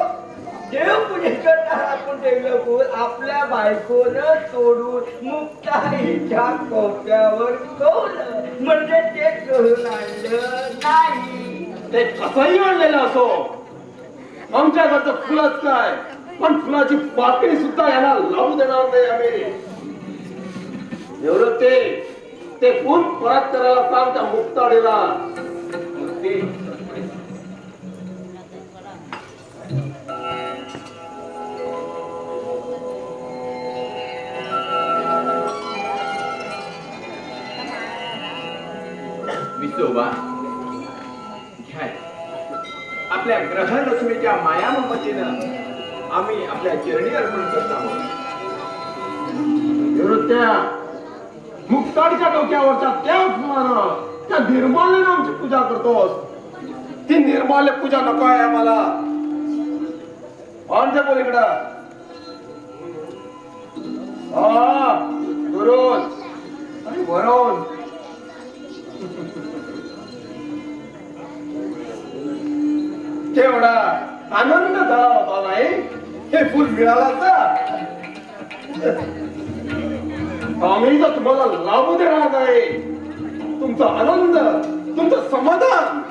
देव पूजे करताना आपण ठेवलं फूल आपल्या बायकोनं तोडून मुक्ताईच्या कोप्यावर ठेवलं म्हणजे ते चोरून आणलं नाही. ते कसंही आणलेलं असो आमच्या घरचं फुलच काय पण फुलाची पाकळी सुद्धा याला लावू देणार नाही आम्ही. एवढं ते फुल परत करायला सांग त्या मुक्ताडीला. विसोबा घ्या आपल्या ग्रहलक्ष्मीच्या माया ममतेनं आम्ही आपल्या चरणी अर्पण करत आहोत. त्या मुक्ताडीच्या डोक्यावरच्या त्या फुलानं त्या निर्माल्यानं आमची पूजा करतोस. ती निर्माल्य पूजा नको आहे आम्हाला. आमच्या पलीकडं दुरून आणि भरून तेवढा आनंद झाला होता नाही हे फुल मिळाला तर आम्ही तर तुम्हाला लाभू देणार नाही. तुमचा आनंद तुमचं समाधान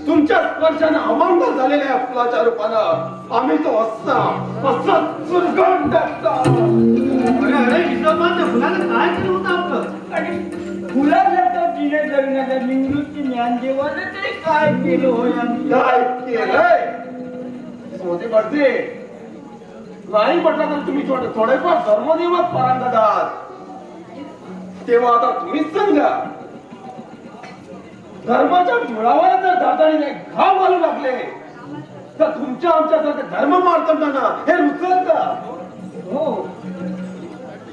तुमच्या स्पर्शाने अमांग झालेल्या फुलाच्या रूपानं आम्ही तो असा सुरगण टाकतो. अरे विसोबाच्या फुलानं काय केलं होतं आपलं? आणि फुलासारखं तिने जगण्याच्या निवृत्ती ज्ञानदेवानं तरी काय केलं होय आमचं? काय केलंय मोदी बडते नाही म्हटलं तर तुम्ही थोडेफार धर्मदेवात पारंगत आहात. तेव्हा आता तुम्हीच सांगा धर्माच्या मुळावर जर दादाने घाव घालू लागले तर तुमच्या आमच्यासारखे धर्म मारताना हे रुचल का? हो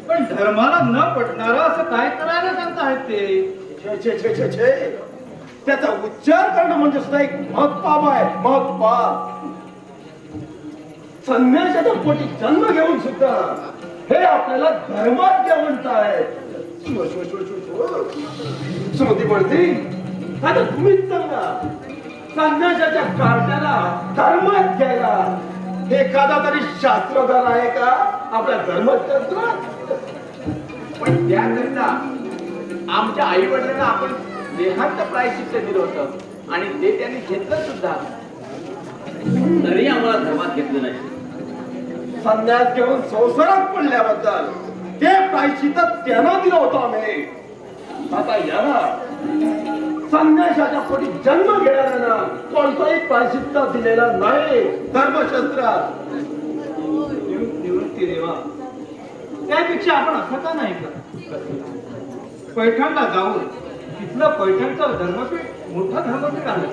पण धर्माला न पटणारं असं काय करायला सांगतायत ते? छे छे छे छे छे त्याचा उच्चार करणं म्हणजे सुद्धा एक महत्पाप आहे. महत्पाप संन्यासाच्या पोटी जन्म घेऊन सुद्धा हे आपल्याला धर्मात म्हणताय. सुमती पडती आता तुम्हीच सांगा संन्यासाच्या कार्ट्याला धर्मात घ्यायला एखादा तरी शास्त्रज्ञ आहे का आपल्या धर्मशास्त्रात? पण त्याकरिता आमच्या आई वडिलांना आपण देहांत प्रायश्चित्त दिलं होतं आणि ते त्यांनी घेतलं सुद्धा तरी आम्हाला धर्मात घेतलं नाही. संन्यास घेऊन संसारात पडल्याबद्दल ते प्रायश्चित्त त्यांना दिलं होतं आम्ही. आता याला संन्यासाच्या पोटी जन्म घेणाऱ्यांना कोणताही प्रायश्चित्त दिलेला नाही धर्मशास्त्रात. निवृत्ती देवा त्यापेक्षा आपण असं का नाही करत? पैठणला जाऊन तिथलं पैठणचं धर्मपीठ मोठं धर्मपीठ आहे.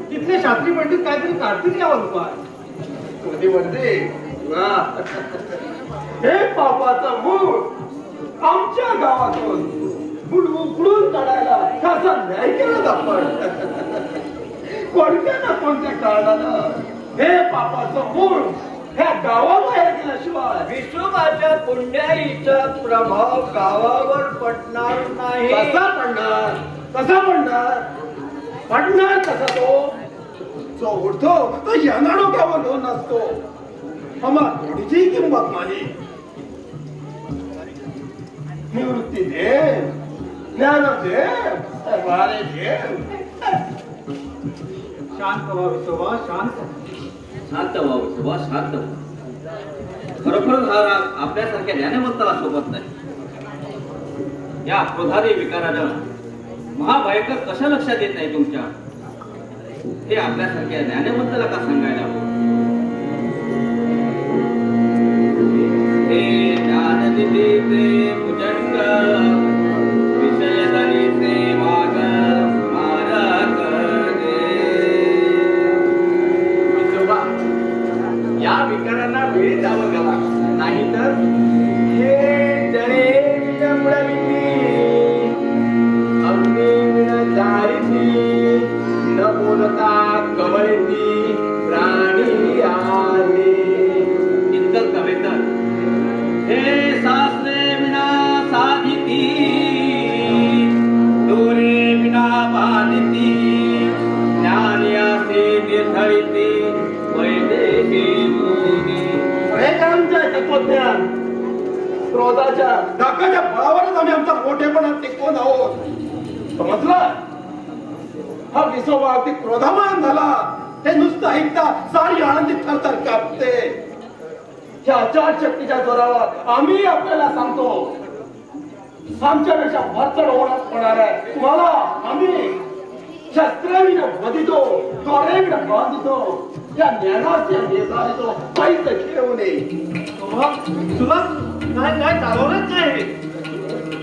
तिथले शास्त्री पंडित काहीतरी काढतील यावर उपाय. म्हणजे हे पापाचं मूळ आमच्या गावातून मूळ उकळून काढायला कसा न्याय केला आपण कोणत्या ना कोणत्या कारणानं हे पापाचं मूळ ह्या गावाबाहेर गेल्याशिवाय विसोबाच्या पुण्याईचा प्रभाव गावावर पडणार नाही. कसा पडणार पडणार कसा तो उठतो तो यांना डोक्यावर घेऊन असतो आम्हा थोडीची किंमत नाही. निवृत्ती दे ज्ञान दे वारे दे. शांत व्हा विसोबा, शांत. शांत व्हा विसोबा, शांत व्हा. खरोखर हा राग आपल्यासारख्या ज्ञानवंताला सोबत नाही. या क्रोधादी विकारानं महाभयंकर कशा लक्षात येत नाही तुमच्या, हे आपल्यासारख्या ज्ञानवंताला का सांगायला हवं. हे ज्ञाननिधीचे भुजंग विषय दरीचे माग मारक दे. विसोबा, या विकारांना वेळ द्यावं गावा, नाहीतर हे जळे विडंबळविती, अग्निविण जाळीती, न बोलता कवळती प्राणी आले. इतकं कवेतर हे सासरे विना साधिती, दोरे विना बाधिती, ज्ञानियासे निर्धरिती, वैदेही मुनी. हे आमचं तत्वज्ञान क्रोधाच्या धाकाच्या बळावरच आम्ही आमचा मोठेपणा टिकवून आहोत. समजलं? हा विसोबा अगदी क्रोधामान झाला. हे नुसतं ऐकता सारी आनंदी थरथर कापते. या अचाट शक्तीच्या जोरावर आम्ही आपल्याला सांगतो, आमच्यापेक्षा वरचढ होणार आहे तुम्हाला. आम्ही शस्त्राविण बधितो, दोरेविण बांधितो, या ज्ञानाच्या नेसारितो पैसे खेळू नये. तुला काय चालवलंच नाही.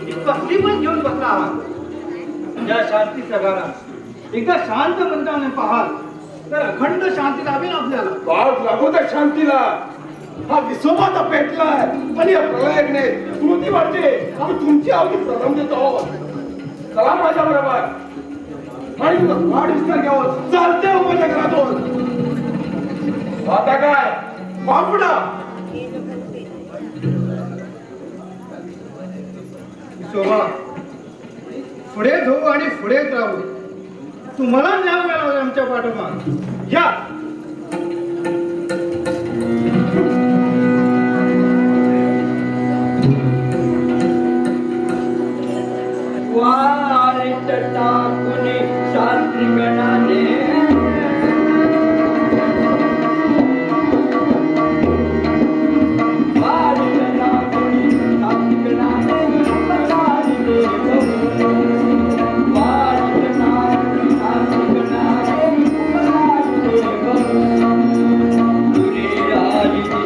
ही कसली पण घेऊन बसला आहात. या शांती सगळ्याला एकदा शांत मंत्राने पाहाल तर अखंड शांती लाभेल आपल्याला. वाट लागू त्या शांतीला. हा विसोबाचा पेटलाय आणि या प्रलयाने स्मृती वाटते. आम्ही तुमची आवडी प्रथम देतो आहोत. चला माझ्या बरोबर आणि वाढ विस्तार घ्यावं. चालते हो माझ्या घरातून. आता काय बापुडा शोभा पुढे जाऊ आणि पुढेच राहू. तुम्हाला न्याय मिळाला आमच्या पाठोपाठ. या वारित टाकुनी शास्त्री गणाने, वारित टाकुनी शास्त्री गणाने, वारित टाकुनी शास्त्री गणाने, दुरी राजिनी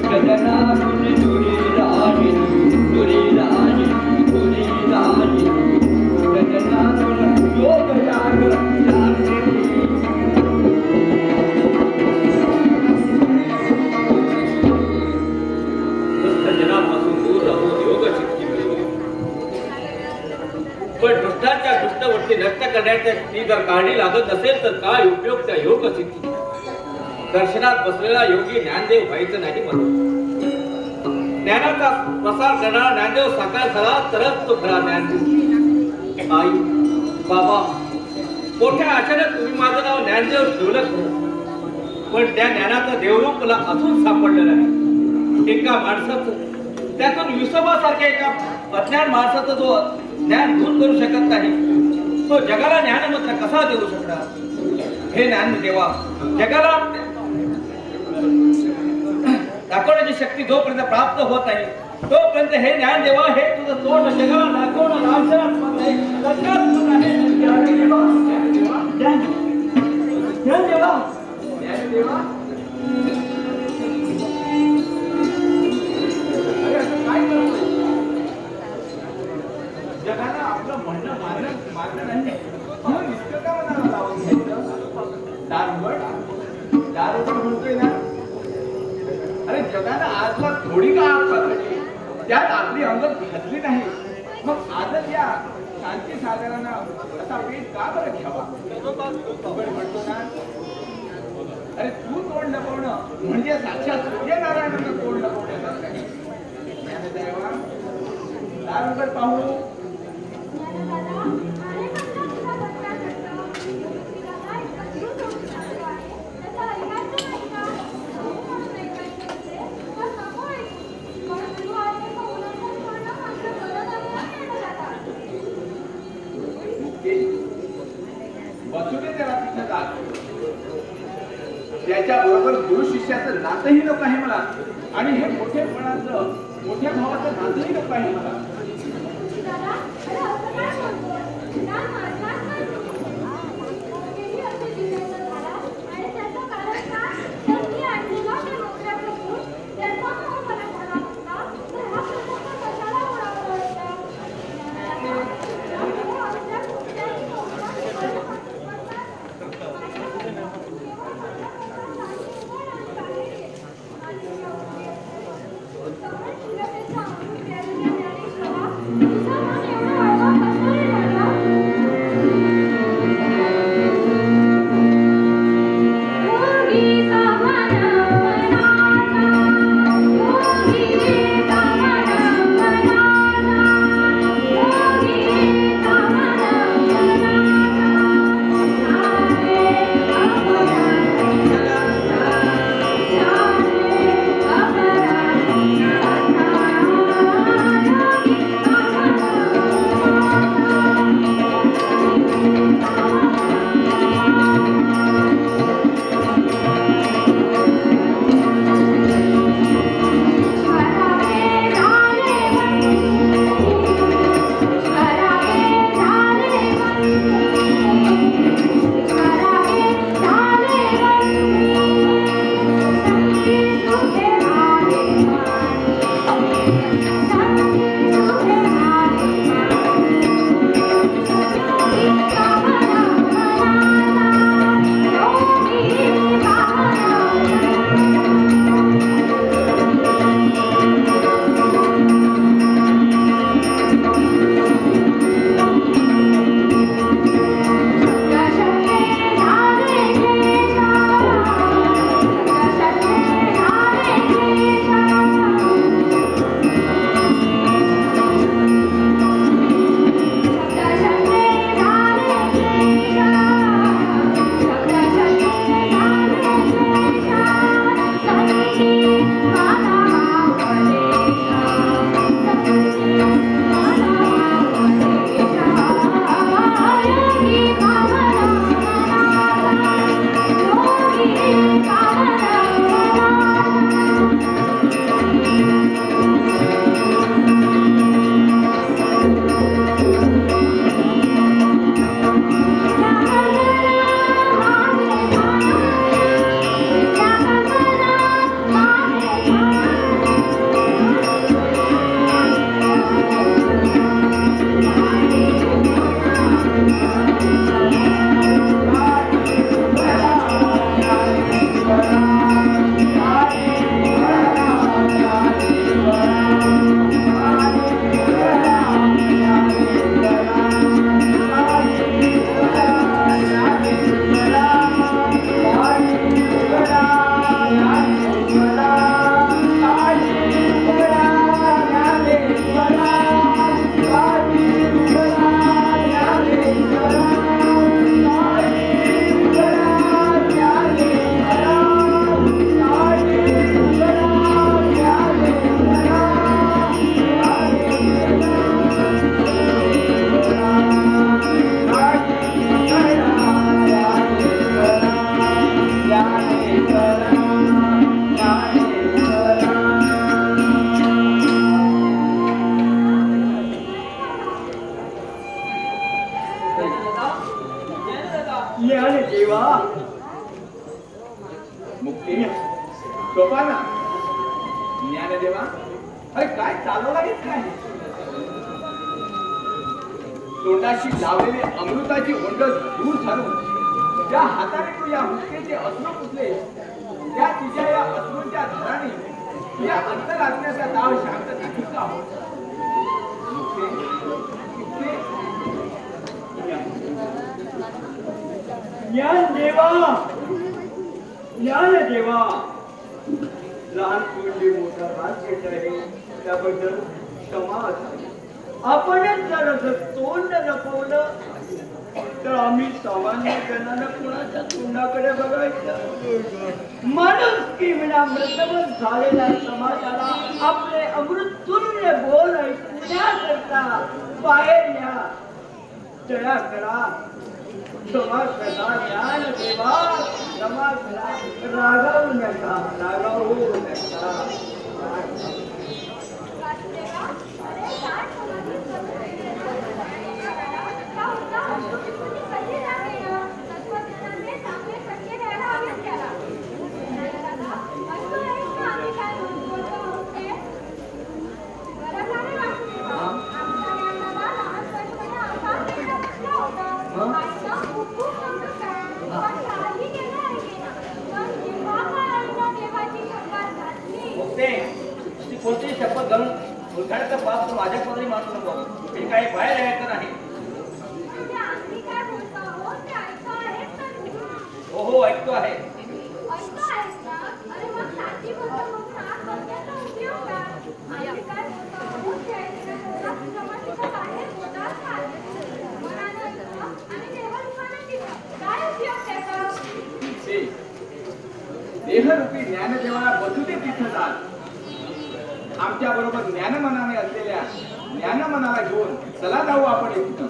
गगना कुनी, दुरी राजिनी, दुरी राजिनी, दुरी राजिनी गगना कुनी, योग याग शास्त्री. जनापासून दूर राहून योग सिद्धी मिळवली. पण दुष्टाच्या दुष्टवृत्ती नष्ट करण्याच्या ती जर काढी लागत नसेल तर काय उपयोग त्या योग सिद्धी. दर्शनात बसलेला योगी ज्ञानदेव व्हायचं नाही म्हणून ज्ञानाचा प्रसार करणारा ज्ञानदेव साकार झाला तरच तो खरा ज्ञानदेव. आई बाबा, मोठ्या आशेने तुम्ही माझं नाव ज्ञानदेव ठेवलं खरं, पण त्या ज्ञानाचं देवरूप मला अजून सापडलेलं नाही. एका माणसाचं, त्यातून विसोबासारख्या एका अज्ञान माणसाचं जो ज्ञान दूर करू शकत नाही, तो जगाला ज्ञानमंत्र कसा देऊ शकणार. हे ज्ञान देवा, जगाला दाखवण्याची शक्ती जोपर्यंत प्राप्त होत नाही तोपर्यंत हे ज्ञान देवा, हे तुझं तोंड जगाला दाखवणं लांछनात्मक आहे, लज्जात्मक आहे. ज्ञान देवा, ज्ञान देवा, ज्ञान देवा. जगाला आपलं म्हणणं मानणं नाही म्हणून इतकं का मनाला लावून घ्यायचं. दारुगड म्हणतोय ना, अरे थोडी का आग पात्राची त्यात आपली अंगत भाजली नाही मग आजच या शांती सागरानं असा पेट का बरं घ्यावा आपण म्हणतो ना अरे तू तोंड लपवणं म्हणजे साक्षात सूर्यनारायणानं तोंड लपवण्याचं काही ज्ञानदेवा दारोबर पाहू ज्ञानदादा, अनेकांना तुझा भक्ता करतो. मुक्तीदाता इतका जीव सोडून जातो आहे. त्याचं ऐकायचं नाही का? हो म्हणून ऐकायचं असेल तर नको ऐकू. पण तू ऐकायचं उल्लंघन करणं मात्र गरज आहे ज्ञानदादा. मुक्ती बसू दे त्याला तिथं जात त्याच्या बरोबर गुरु शिष्याचं नातंही नको आहे मला आणि हे मोठेपणाचं मोठ्या भावाचं नातंही नको आहे मला दादा, अरे असं काय बोलतोय? ज्ञान मारणार नाही तू. मोठेही असे दिसायचं झाला आणि त्याचं कारण काय? तर मी आणलेला त्या नोकऱ्याचा गुण, त्याचा मोह मला झाला होता, तर हा प्रसंग कशाला ओढावला होता? ज्ञानदादा, हा मोह आपल्या कुठल्याही नोकरात केवळ हकीकत मुक्ती सोपाना ज्ञानदेवा अरे काय चालवला घेत काय तोंडाशी लावलेले अमृताची ओंड दूर झालून ज्या हाताने तू या मुक्तीचे अश्रू पुसले त्या तिच्या या अश्रूंच्या धाराने या अंतरात्म्याचा दाव शांत नाही का हो? ज्ञान देवा लहान मुली मोठा हात घेत आहे त्याबद्दल क्षमा असावी. आपणच जर असं तोंड लपवलं तर आम्ही सामान्य जणांना कुणाच्या तोंडाकडे बघायचं. माणुसकी विना मृतवत झालेल्या समाजाला आपले अमृततुल्य बोल ऐकण्याकरता बाहेर या. दया करा, क्षमा करा ज्ञान देवा, क्षमा करा. रागावू नका, रागावू नका. वासुदेवा, अरे काय समाधी त्या होता तुम्ही कधी लागेना तत्वज्ञानाने चांगले सत्य द्यायला हवेच त्याला. दादा असं आहे का आम्ही काय बोलतो आहोत ते? बरं झाले वासुदेवा, आमचा ज्ञानाला लहानपणीमध्ये असाच एकदा म्हटलं होतं. आईनं खूप खूप नमस्कार, पण काही केलं आहे ना. पण जेव्हा काय आईनं देवाची शपथ घातली ओके ती कोणतीही शपथ घालून उलटायचा बाप तू माझ्या पदरी मानू नको. मी काही बाहेर यायचं नाही. म्हणजे आम्ही काय बोलतो आहोत ते ऐकतो आहेत का तुम्ही? हो हो ऐकतो आहे. ऐकतो आहेत ना? अरे मग साची गोष्ट म्हणून आत बसण्याचा उपयोग काय? आम्ही काय बोलतो आहोत ते ऐकण्याकरता समाजाच्या बाहेर बोलावं काय? मनानं ऐकलं आणि देवरूपाने दिलं. काय उपयोग त्याचा? देहरूपी ज्ञानदेवाला बसू दे तिथं जात. आमच्या बरोबर ज्ञानमनाने असलेल्या ज्ञानमनाला घेऊन चला जाऊ आपण इथं.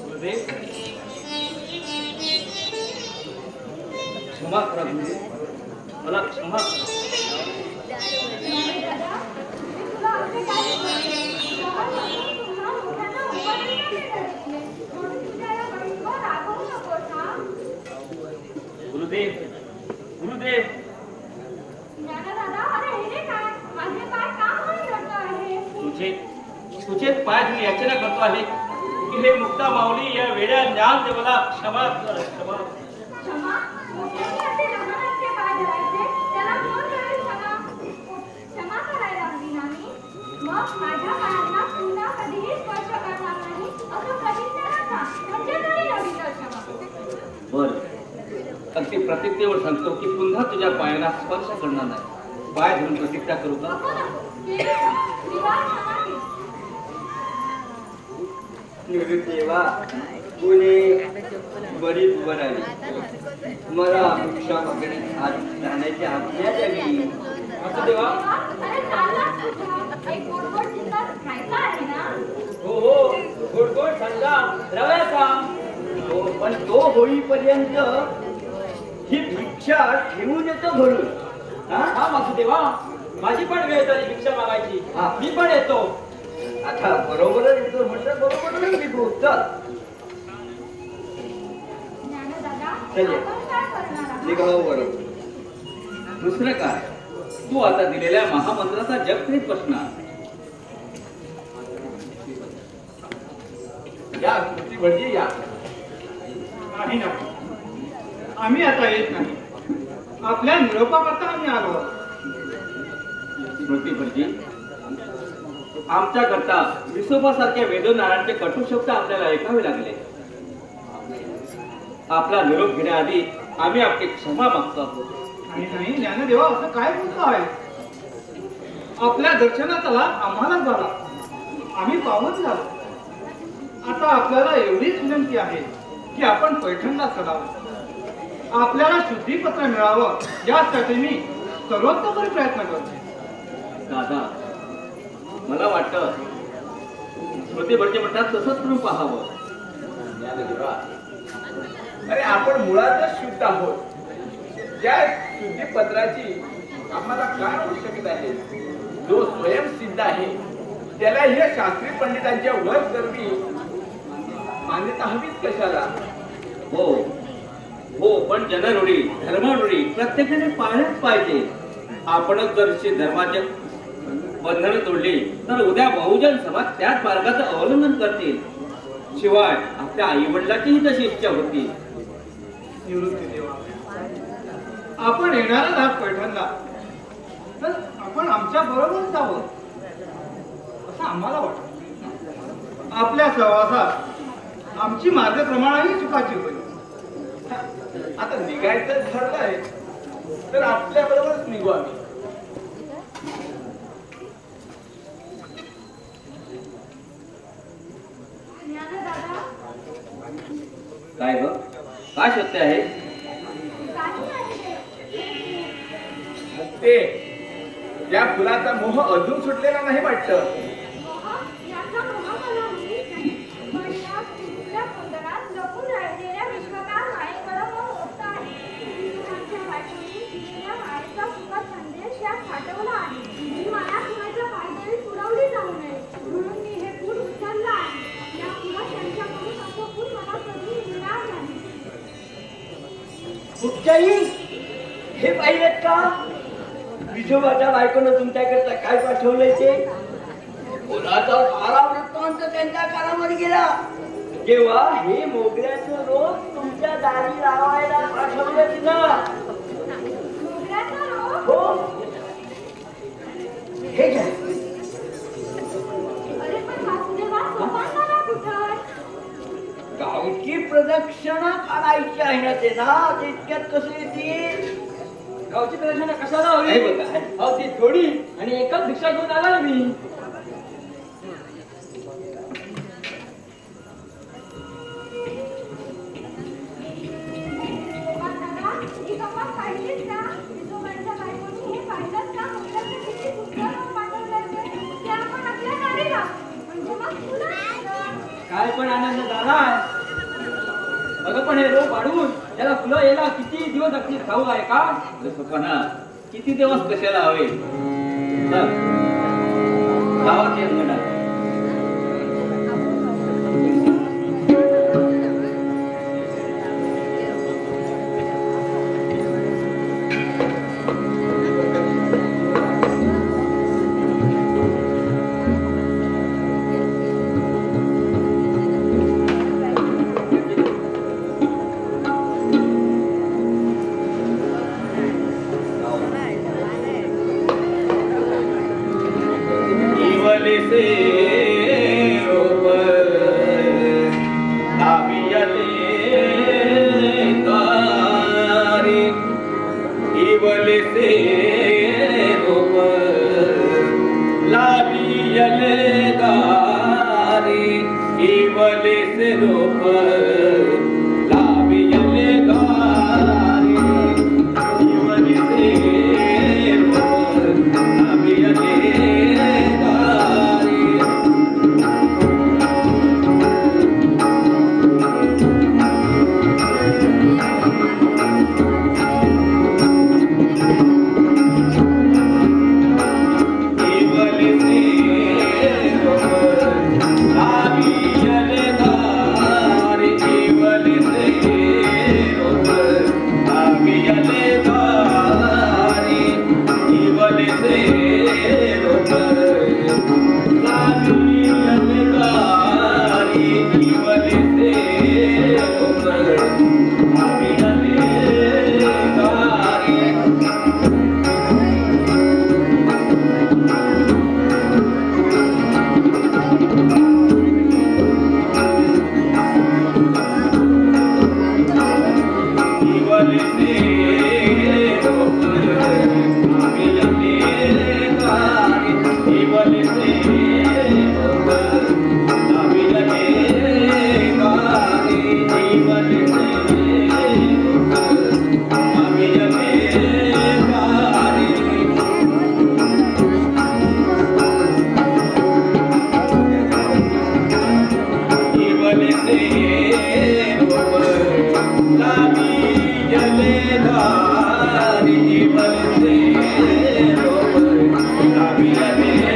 गुरुदेव क्षमा करा गुरुदेव, मला क्षमा करा. नाही दादा, मी तुला असे काय बोलले? लहानपणी तुम्हा मोठ्यांना उपदेश केले असले. म्हणून तुझ्या या बहिणीवर रागवू नकोस हा. गुरुदेव गुरुदेव ज्ञानदादा, अरे हे रे काय? माझे पाय का म्हणून रडतो आहे? तुझे पाय मी याचना करतो आहे की हे मुक्ता माऊली या वेड्या ज्ञान देवाला क्षमा कर. क्षमा क्षमा? मोठ्यांनी असे लहानाचे पाय धरायचे, त्याला कोण करेल क्षमा? क्षमा करायला हवी ना मी? मग माझ्या पायांना पुन्हा कधीही स्पर्श करणार नाही असं प्रतिज्ञा नका. म्हणजे तरी हवी तर क्षमा. बर अगदी प्रतिज्ञेवर सांगतो की पुन्हा तुझ्या पायांना स्पर्श करणार नाही. पाय धरून प्रतिज्ञा करू का? नको नको. केली ना? विवाह क्षमा केली. निवृत्तीवा पुणे बरीच बनावी. मला भिक्षा मागणे हात राहण्याची आज्ञा द्यावी. असं देवा. अरे चाललास कुठं? एक गोड गोड चिंता खायचा आहे ना? हो हो गोड गोड सांगा रव्याचा. हो, पण तो होईपर्यंत ही भिक्षा ठेवून येतो भरून. हा? हा वासुदेवा, माझी पण वेळ झाली भिक्षा मागायची. हा. मी पण येतो. आता बरोबरच येतो म्हटलं बरोबरच निघू. चल ज्ञानदादा, चल ये. आपण काय करणार आहात? निघावं बरोबर. दुसरं काय, तू आता दिलेल्या महामंत्राचा जप करीत बसणार. या स्मृती म्हणजे या. नाही नाही, आम्ही आता येत नाही. आपल्या निरोपाकरता आम्ही आलो आहोत. स्मृती भटजी, आमच्या करता विसोबासारख्या वेदनारायणचे कटू शब्द आपल्याला ऐकावे लागले. आपला निरोप घेण्याआधी आम्ही आपली क्षमा मागतो आहोत. नाही नाही ज्ञानदेवा, असं काय बोलतो आहे? आपल्या दर्शनाचा लाभ आम्हालाच झाला. आम्ही पावन झालो. आता आपल्याला एवढीच विनंती आहे की आपण पैठणला चलावं. आपल्याला शुद्धीपत्र मिळावं यासाठी मी सर्वोत्तम प्रयत्न करतो. दादा, मला वाटतं स्मृती भटजी म्हणतात तसंच करून पाहावं. ज्ञानदेवा, अरे आपण मुळातच शुद्ध आहोत. त्या शुद्धीपत्राची आम्हाला काय आवश्यकता आहे? जो स्वयंसिद्ध आहे त्याला हे शास्त्री पंडितांच्या वर करवी मान्यता हवीच कशाला? हो हो, पण जनरूढी धर्मरूढी प्रत्येकाने पाळल्याच पाहिजे. आपणच जर धर्माचे बंधनं तोडली तर उद्या बहुजन समाज त्याच मार्गाचं अवलंबन करतील. शिवाय आपल्या आई वडिलांचीही तशी इच्छा होती. निवृत्ती देवा, आपण येणारा लाभ पैठणला तर आपण आमच्या बरोबर जावं असं आम्हाला वाटतं. आपल्या सहवासात आमची मार्गक्रमणाही सुखाची होईल. आता निघायचं ठरलंय तर आपल्या बरोबरच निघू आम्ही. ज्ञानदादा, काय ग काय सत्य आहे? काही नाही ते त्या फुलाचा मोह अजून सुटलेला नाही वाटतं. याचा मोह मला माहीत नाही. पण या फुलल्या गोंधळात लपून राहिलेल्या विश्वकार मायेकडे मन होत आहे. माझ्या बायकोनी दिलेल्या मायेचा सुखद संदेश यात साठवला आहे. ही माया कुणाच्या पायदळी पुरवली जाऊ नये म्हणून मी हे फूल उचललं आहे. या फुलात त्यांच्याकडून असं फूल मला कधी मिळणार नाही. उपचाई हे पाहिलेत का? विठोबाच्या बायकोनं तुमच्याकरता काय पाठवलंय ते? कोणाचा सारा वृत्तांत त्यांच्या कानामध्ये गेला तेव्हा हे मोगऱ्याचं रोज तुमच्या दारी लावायला पाठवलं तिनं. मोगऱ्याचा रोग? हो, हे घ्या. अरे पण वासुदेवा, सोपानदादा कुठं? गावची प्रदक्षिणा काढायची आहे ना ते ना, तितक्यात कसे येतील? गावची प्रदक्षिणा कशाला हवी? हे बघा. अहो ती थोडी आणि एकच भिक्षा घेऊन आला ना मी. सोपानदादा, ही गंमत पाहिलीस का? विठोबाच्या बायकोनी हे पाहिलंच का? मोगऱ्याचं किती सुंदर रोग पाठवलंय ते. ते आपण आपल्या दारी लावू. म्हणजे मग फुलं येणार. काय पण आनंद झालाय. अगं पण हे रोप वाढवून त्याला फुलं यायला किती दिवस लागतील खाऊ आहे का? सुखाना किती दिवस कशाला हवे? चल, गावात ये अंगणात.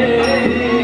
Hare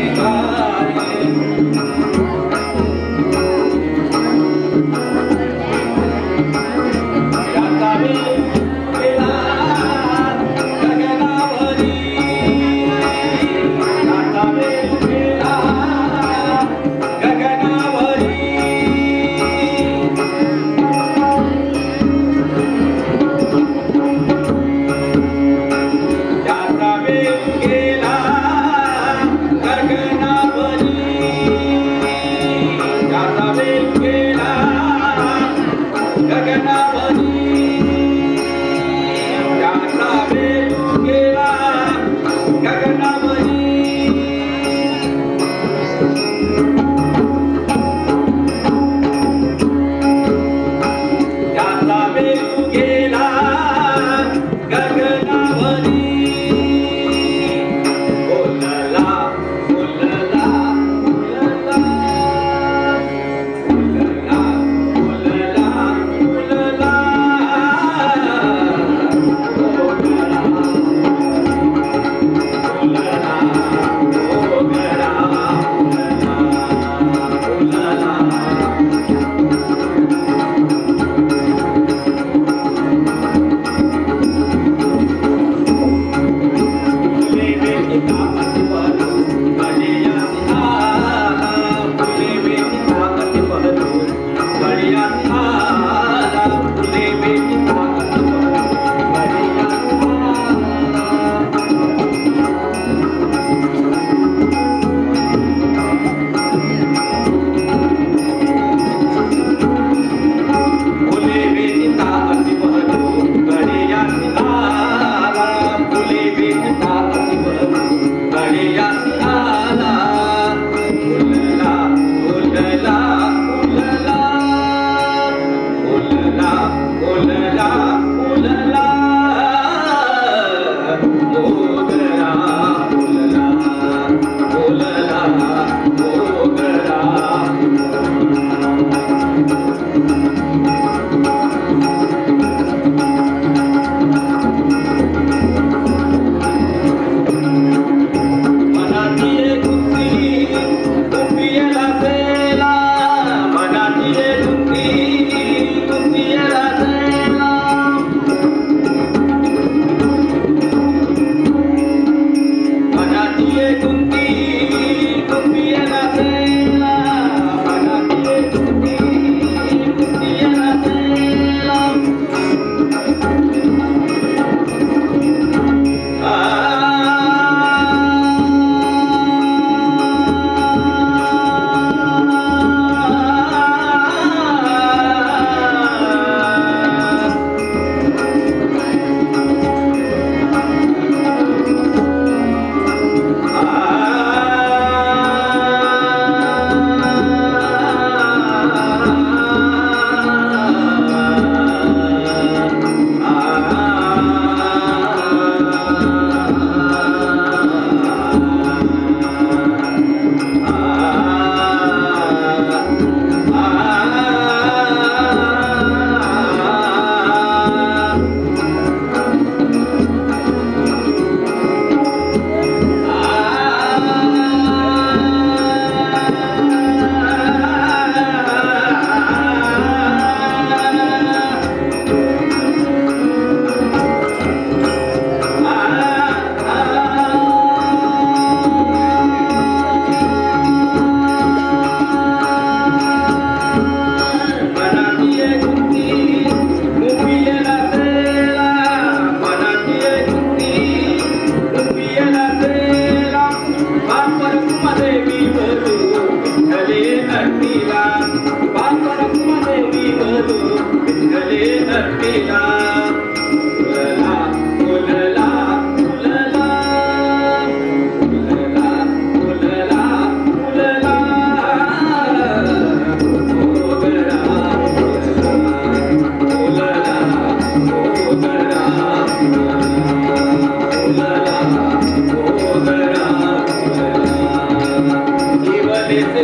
जीवनेचे